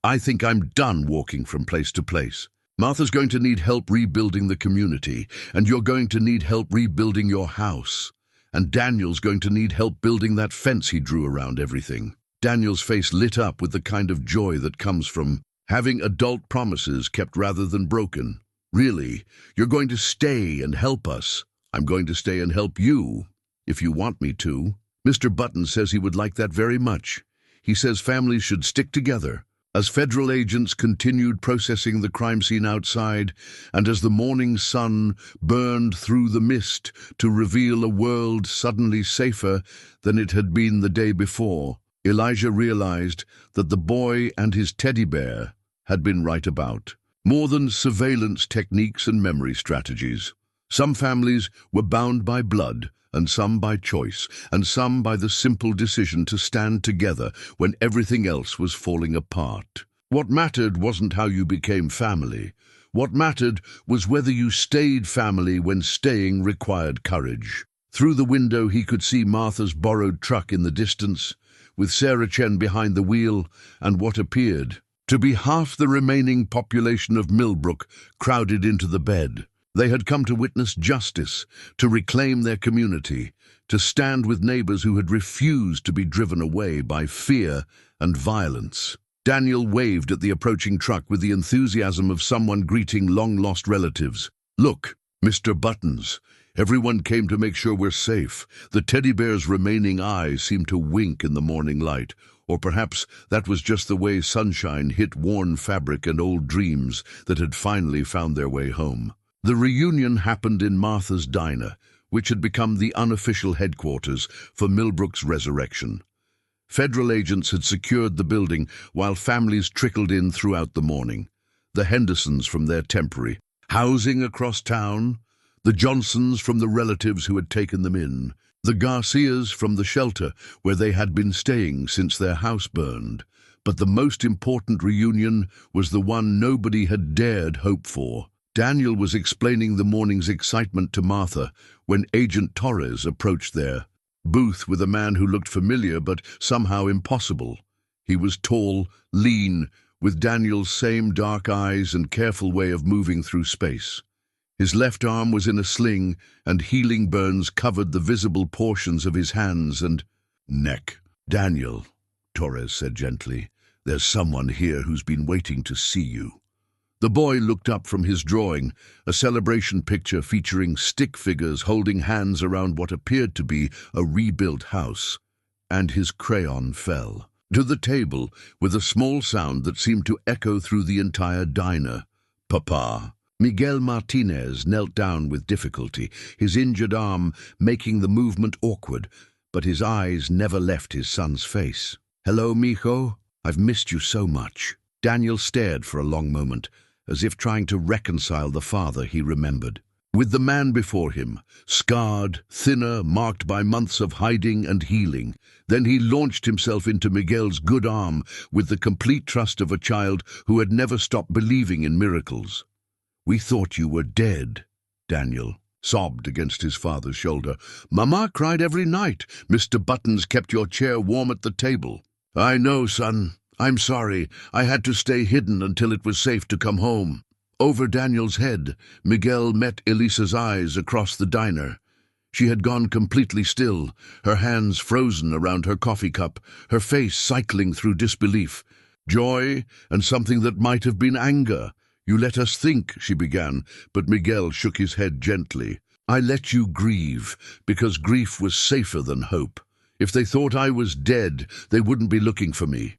I think I'm done walking from place to place. Martha's going to need help rebuilding the community, and you're going to need help rebuilding your house. And Daniel's going to need help building that fence he drew around everything. Daniel's face lit up with the kind of joy that comes from having adult promises kept rather than broken. "Really, you're going to stay and help us?" "I'm going to stay and help you, if you want me to." Mr. Button says he would like that very much. He says families should stick together. As federal agents continued processing the crime scene outside, and as the morning sun burned through the mist to reveal a world suddenly safer than it had been the day before, Elijah realized that the boy and his teddy bear had been right about more than surveillance techniques and memory strategies. Some families were bound by blood, and some by choice, and some by the simple decision to stand together when everything else was falling apart. What mattered wasn't how you became family. What mattered was whether you stayed family when staying required courage. Through the window he could see Martha's borrowed truck in the distance, with Sarah Chen behind the wheel, and what appeared to be half the remaining population of Millbrook crowded into the bed. They had come to witness justice, to reclaim their community, to stand with neighbors who had refused to be driven away by fear and violence. Daniel waved at the approaching truck with the enthusiasm of someone greeting long-lost relatives. "Look, Mr. Buttons, everyone came to make sure we're safe." The teddy bear's remaining eyes seemed to wink in the morning light, or perhaps that was just the way sunshine hit worn fabric and old dreams that had finally found their way home. The reunion happened in Martha's diner, which had become the unofficial headquarters for Millbrook's resurrection. Federal agents had secured the building while families trickled in throughout the morning. The Hendersons from their temporary housing across town, the Johnsons from the relatives who had taken them in, the Garcias from the shelter where they had been staying since their house burned. But the most important reunion was the one nobody had dared hope for. Daniel was explaining the morning's excitement to Martha when Agent Torres approached their booth with a man who looked familiar but somehow impossible. He was tall, lean, with Daniel's same dark eyes and careful way of moving through space. His left arm was in a sling, and healing burns covered the visible portions of his hands and neck. "Daniel," Torres said gently, "there's someone here who's been waiting to see you." The boy looked up from his drawing, a celebration picture featuring stick figures holding hands around what appeared to be a rebuilt house, and his crayon fell to the table with a small sound that seemed to echo through the entire diner. "Papa." Miguel Martinez knelt down with difficulty, his injured arm making the movement awkward, but his eyes never left his son's face. "Hello, mijo. I've missed you so much." Daniel stared for a long moment, as if trying to reconcile the father he remembered with the man before him, scarred, thinner, marked by months of hiding and healing. Then he launched himself into Miguel's good arm with the complete trust of a child who had never stopped believing in miracles. "We thought you were dead," Daniel sobbed against his father's shoulder. "Mama cried every night. Mr. Buttons kept your chair warm at the table." "I know, son. I'm sorry. I had to stay hidden until it was safe to come home." Over Daniel's head, Miguel met Elisa's eyes across the diner. She had gone completely still, her hands frozen around her coffee cup, her face cycling through disbelief. Joy and something that might have been anger. "You let us think," she began, but Miguel shook his head gently. "I let you grieve, because grief was safer than hope. If they thought I was dead, they wouldn't be looking for me.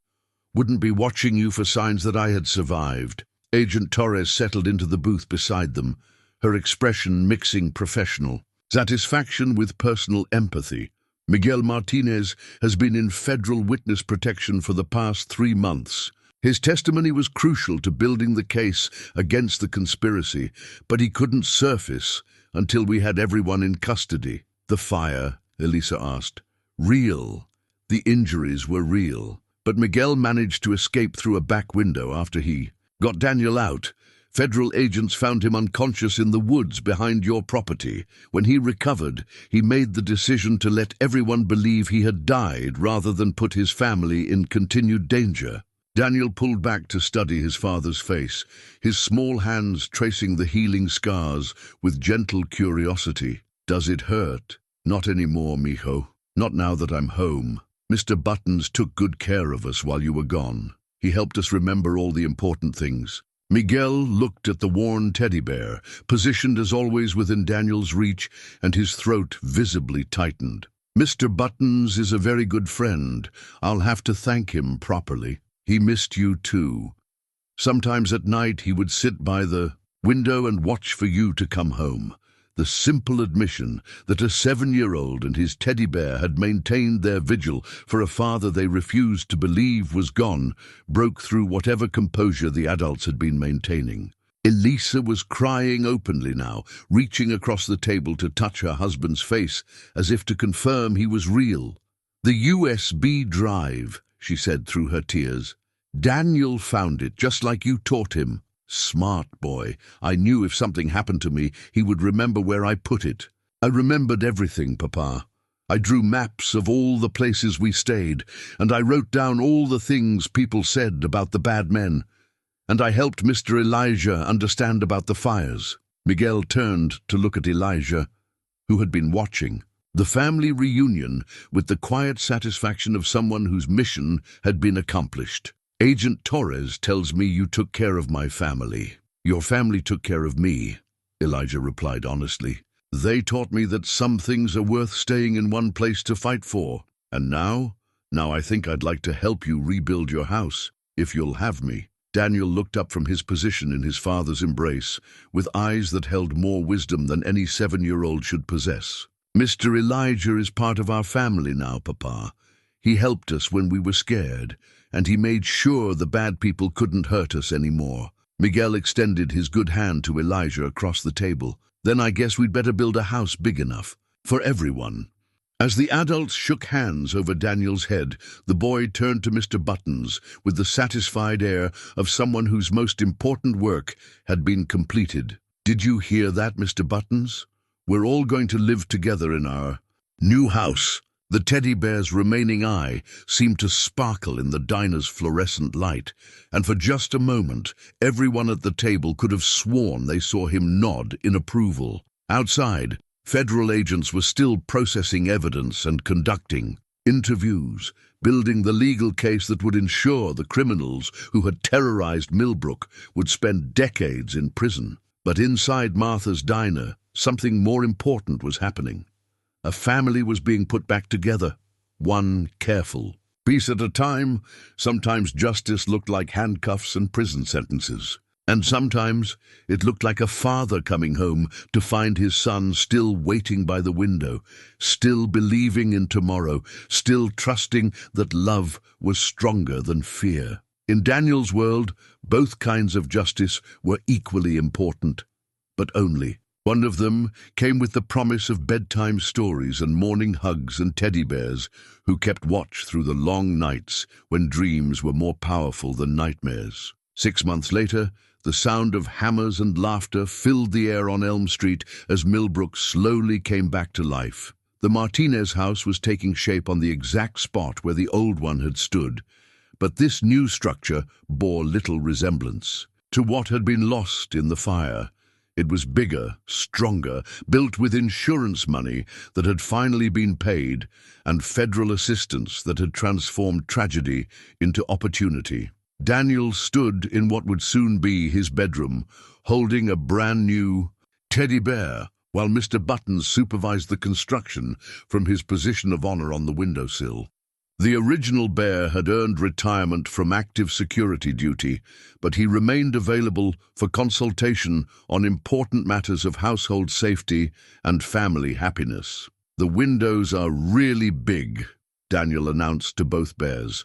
Wouldn't be watching you for signs that I had survived." Agent Torres settled into the booth beside them, her expression mixing professional satisfaction with personal empathy. "Miguel Martinez has been in federal witness protection for the past 3 months. His testimony was crucial to building the case against the conspiracy, but he couldn't surface until we had everyone in custody." "The fire?" Elisa asked. "Real. The injuries were real. But Miguel managed to escape through a back window after he got Daniel out. Federal agents found him unconscious in the woods behind your property. When he recovered, he made the decision to let everyone believe he had died rather than put his family in continued danger." Daniel pulled back to study his father's face, his small hands tracing the healing scars with gentle curiosity. "Does it hurt?" "Not anymore, mijo. Not now that I'm home. Mr. Buttons took good care of us while you were gone. He helped us remember all the important things." Miguel looked at the worn teddy bear, positioned as always within Daniel's reach, and his throat visibly tightened. "Mr. Buttons is a very good friend. I'll have to thank him properly. He missed you too. Sometimes at night he would sit by the window and watch for you to come home." The simple admission that a 7-year-old and his teddy bear had maintained their vigil for a father they refused to believe was gone broke through whatever composure the adults had been maintaining. Elisa was crying openly now, reaching across the table to touch her husband's face as if to confirm he was real. "The USB drive," she said through her tears. "Daniel found it, just like you taught him. Smart boy. I knew if something happened to me, he would remember where I put it. I remembered everything, Papa. I drew maps of all the places we stayed, and I wrote down all the things people said about the bad men. And I helped Mr. Elijah understand about the fires." Miguel turned to look at Elijah, who had been watching. The family reunion with the quiet satisfaction of someone whose mission had been accomplished. "Agent Torres tells me you took care of my family." "Your family took care of me," Elijah replied honestly. "They taught me that some things are worth staying in one place to fight for. And now I think I'd like to help you rebuild your house, if you'll have me." Daniel looked up from his position in his father's embrace, with eyes that held more wisdom than any 7-year-old should possess. "Mr. Elijah is part of our family now, Papa. He helped us when we were scared, and he made sure the bad people couldn't hurt us anymore." Miguel extended his good hand to Elijah across the table. "Then I guess we'd better build a house big enough for everyone." As the adults shook hands over Daniel's head, the boy turned to Mr. Buttons with the satisfied air of someone whose most important work had been completed. "Did you hear that, Mr. Buttons? We're all going to live together in our new house." The teddy bear's remaining eye seemed to sparkle in the diner's fluorescent light, and for just a moment, everyone at the table could have sworn they saw him nod in approval. Outside, federal agents were still processing evidence and conducting interviews, building the legal case that would ensure the criminals who had terrorized Millbrook would spend decades in prison. But inside Martha's diner, something more important was happening. A family was being put back together, one careful piece at a time. Sometimes justice looked like handcuffs and prison sentences. And sometimes it looked like a father coming home to find his son still waiting by the window, still believing in tomorrow, still trusting that love was stronger than fear. In Daniel's world, both kinds of justice were equally important, but only. One of them came with the promise of bedtime stories and morning hugs and teddy bears who kept watch through the long nights when dreams were more powerful than nightmares. 6 months later, the sound of hammers and laughter filled the air on Elm Street as Millbrook slowly came back to life. The Martinez house was taking shape on the exact spot where the old one had stood, but this new structure bore little resemblance to what had been lost in the fire. It was bigger, stronger, built with insurance money that had finally been paid and federal assistance that had transformed tragedy into opportunity. Daniel stood in what would soon be his bedroom, holding a brand new teddy bear, while Mr. Buttons supervised the construction from his position of honor on the windowsill. The original bear had earned retirement from active security duty, but he remained available for consultation on important matters of household safety and family happiness. "The windows are really big," Daniel announced to both bears.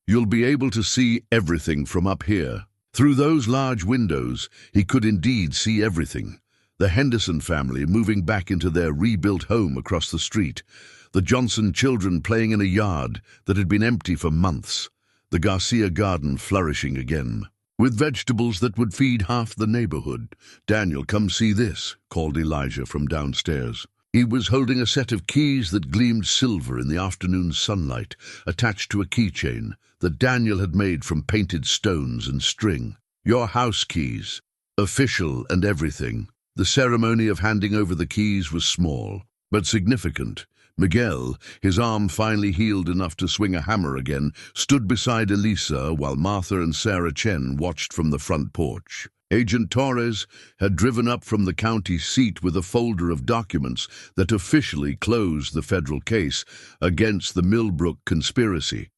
"You'll be able to see everything from up here." Through those large windows, he could indeed see everything. The Henderson family moving back into their rebuilt home across the street. The Johnson children playing in a yard that had been empty for months. The Garcia garden flourishing again, with vegetables that would feed half the neighborhood. "Daniel, come see this," called Elijah from downstairs. He was holding a set of keys that gleamed silver in the afternoon sunlight, attached to a keychain that Daniel had made from painted stones and string. "Your house keys, official and everything." The ceremony of handing over the keys was small, but significant. Miguel, his arm finally healed enough to swing a hammer again, stood beside Elisa while Martha and Sarah Chen watched from the front porch. Agent Torres had driven up from the county seat with a folder of documents that officially closed the federal case against the Millbrook conspiracy.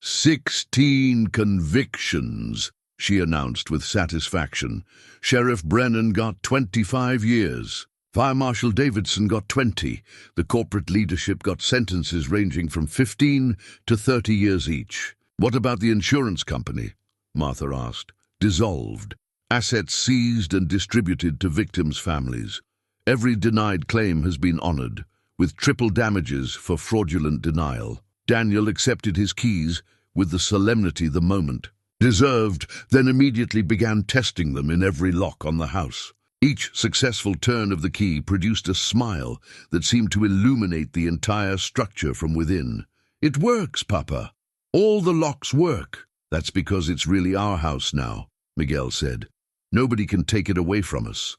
16 convictions, she announced with satisfaction. Sheriff Brennan got 25 years. Fire Marshal Davidson got 20. The corporate leadership got sentences ranging from 15 to 30 years each. "What about the insurance company?" Martha asked. "Dissolved. Assets seized and distributed to victims' families. Every denied claim has been honored, with triple damages for fraudulent denial." Daniel accepted his keys with the solemnity the moment deserved, then immediately began testing them in every lock on the house. Each successful turn of the key produced a smile that seemed to illuminate the entire structure from within. "It works, Papa. All the locks work." "That's because it's really our house now," Miguel said. "Nobody can take it away from us."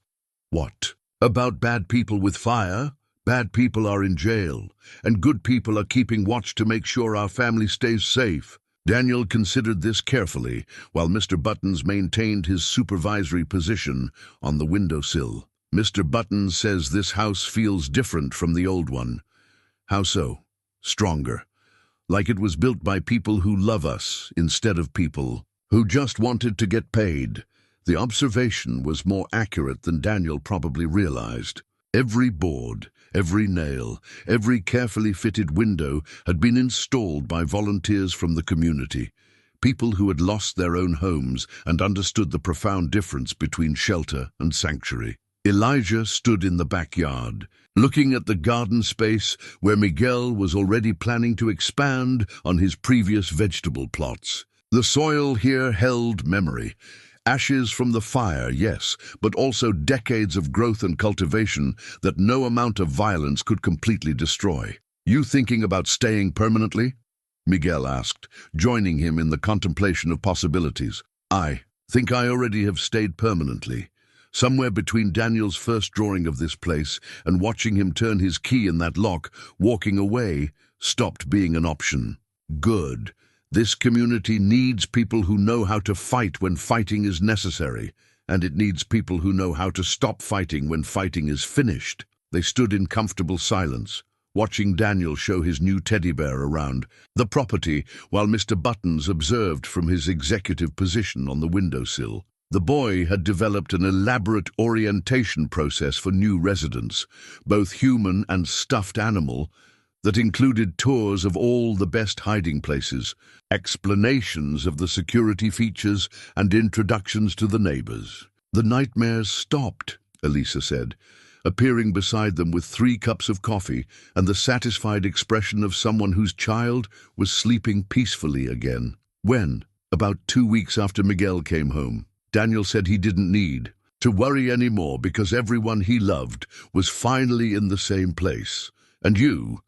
"What? About bad people with fire? Bad people are in jail, and good people are keeping watch to make sure our family stays safe." Daniel considered this carefully, while Mr. Buttons maintained his supervisory position on the windowsill. "Mr. Buttons says this house feels different from the old one." "How so?" "Stronger. Like it was built by people who love us instead of people who just wanted to get paid. The observation was more accurate than Daniel probably realized. Every board, every nail, every carefully fitted window had been installed by volunteers from the community, people who had lost their own homes and understood the profound difference between shelter and sanctuary. Elijah stood in the backyard, looking at the garden space where Miguel was already planning to expand on his previous vegetable plots. The soil here held memory. Ashes from the fire, yes, but also decades of growth and cultivation that no amount of violence could completely destroy. "You thinking about staying permanently?" Miguel asked, joining him in the contemplation of possibilities. "I think I already have stayed permanently." Somewhere between Daniel's first drawing of this place and watching him turn his key in that lock, walking away stopped being an option. Good. This community needs people who know how to fight when fighting is necessary, and it needs people who know how to stop fighting when fighting is finished. They stood in comfortable silence, watching Daniel show his new teddy bear around the property while Mr. Buttons observed from his executive position on the windowsill. The boy had developed an elaborate orientation process for new residents, both human and stuffed animal, that included tours of all the best hiding places, explanations of the security features, and introductions to the neighbors. "The nightmares stopped," Elisa said, appearing beside them with 3 cups of coffee and the satisfied expression of someone whose child was sleeping peacefully again. "When?" "About 2 weeks after Miguel came home. Daniel said he didn't need to worry anymore because everyone he loved was finally in the same place. And you?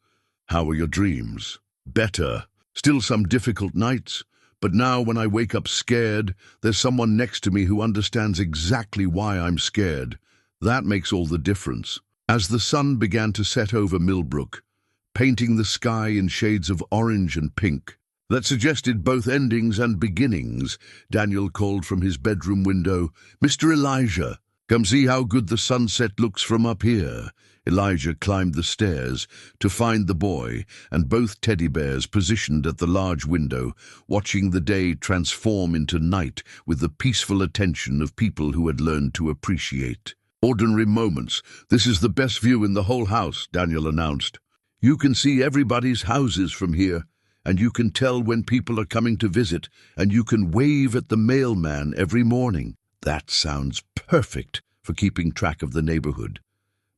How are your dreams?" "Better. Still some difficult nights, but now when I wake up scared, there's someone next to me who understands exactly why I'm scared. That makes all the difference." As the sun began to set over Millbrook, painting the sky in shades of orange and pink that suggested both endings and beginnings, Daniel called from his bedroom window, "Mr. Elijah, come see how good the sunset looks from up here." Elijah climbed the stairs to find the boy and both teddy bears positioned at the large window, watching the day transform into night with the peaceful attention of people who had learned to appreciate ordinary moments. "This is the best view in the whole house," Daniel announced. "You can see everybody's houses from here, and you can tell when people are coming to visit, and you can wave at the mailman every morning." "That sounds perfect for keeping track of the neighborhood.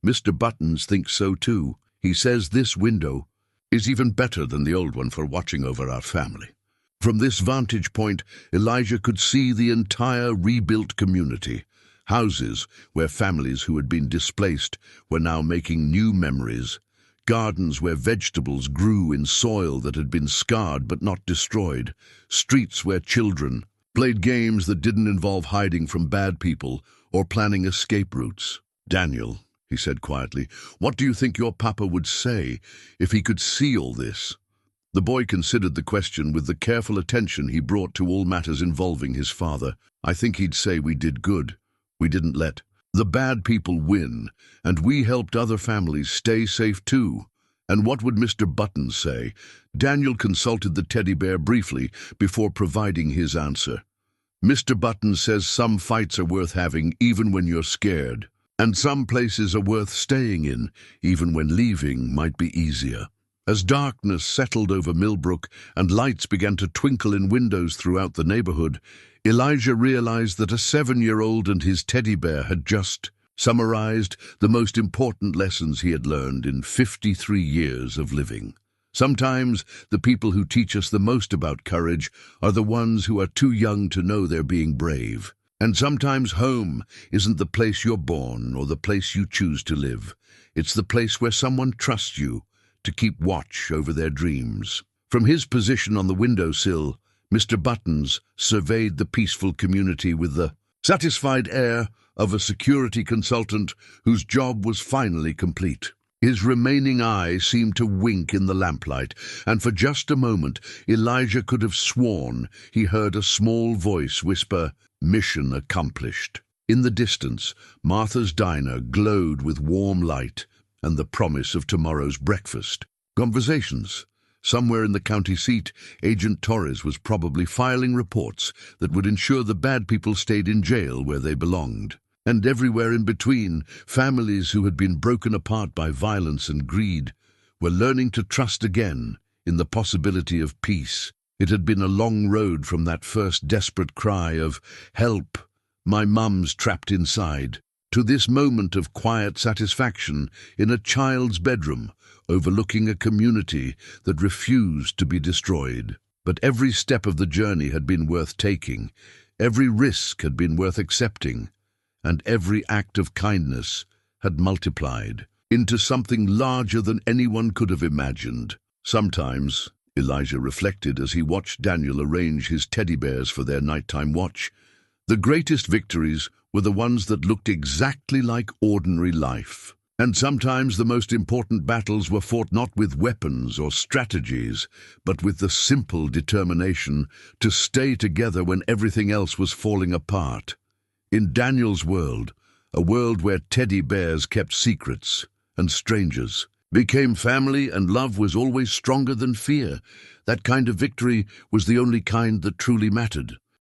Mr. Buttons thinks so too. He says this window is even better than the old one for watching over our family." From this vantage point, Elijah could see the entire rebuilt community. Houses where families who had been displaced were now making new memories. Gardens where vegetables grew in soil that had been scarred but not destroyed. Streets where children played games that didn't involve hiding from bad people or planning escape routes. "Daniel," he said quietly, "what do you think your papa would say if he could see all this?" The boy considered the question with the careful attention he brought to all matters involving his father. "I think he'd say we did good. We didn't let the bad people win, and we helped other families stay safe too." "And what would Mr. Buttons say?" Daniel consulted the teddy bear briefly before providing his answer. "Mr. Buttons says some fights are worth having even when you're scared. And some places are worth staying in, even when leaving might be easier." As darkness settled over Millbrook and lights began to twinkle in windows throughout the neighborhood, Elijah realized that a 7-year-old and his teddy bear had just summarized the most important lessons he had learned in 53 years of living. Sometimes the people who teach us the most about courage are the ones who are too young to know they're being brave. And sometimes home isn't the place you're born or the place you choose to live. It's the place where someone trusts you to keep watch over their dreams. From his position on the windowsill, Mr. Buttons surveyed the peaceful community with the satisfied air of a security consultant whose job was finally complete. His remaining eye seemed to wink in the lamplight, and for just a moment Elijah could have sworn he heard a small voice whisper, "Mission accomplished." In the distance, Martha's diner glowed with warm light and the promise of tomorrow's breakfast. Conversations Somewhere in the county seat, Agent Torres was probably filing reports that would ensure the bad people stayed in jail where they belonged. And everywhere in between, families who had been broken apart by violence and greed were learning to trust again in the possibility of peace. It had been a long road from that first desperate cry of, "Help, my mum's trapped inside," to this moment of quiet satisfaction in a child's bedroom, overlooking a community that refused to be destroyed. But every step of the journey had been worth taking, every risk had been worth accepting, and every act of kindness had multiplied into something larger than anyone could have imagined. Sometimes, Elijah reflected as he watched Daniel arrange his teddy bears for their nighttime watch, the greatest victories were the ones that looked exactly like ordinary life. And sometimes the most important battles were fought not with weapons or strategies, but with the simple determination to stay together when everything else was falling apart. In Daniel's world, a world where teddy bears kept secrets and strangers became family and love was always stronger than fear, that kind of victory was the only kind that truly mattered.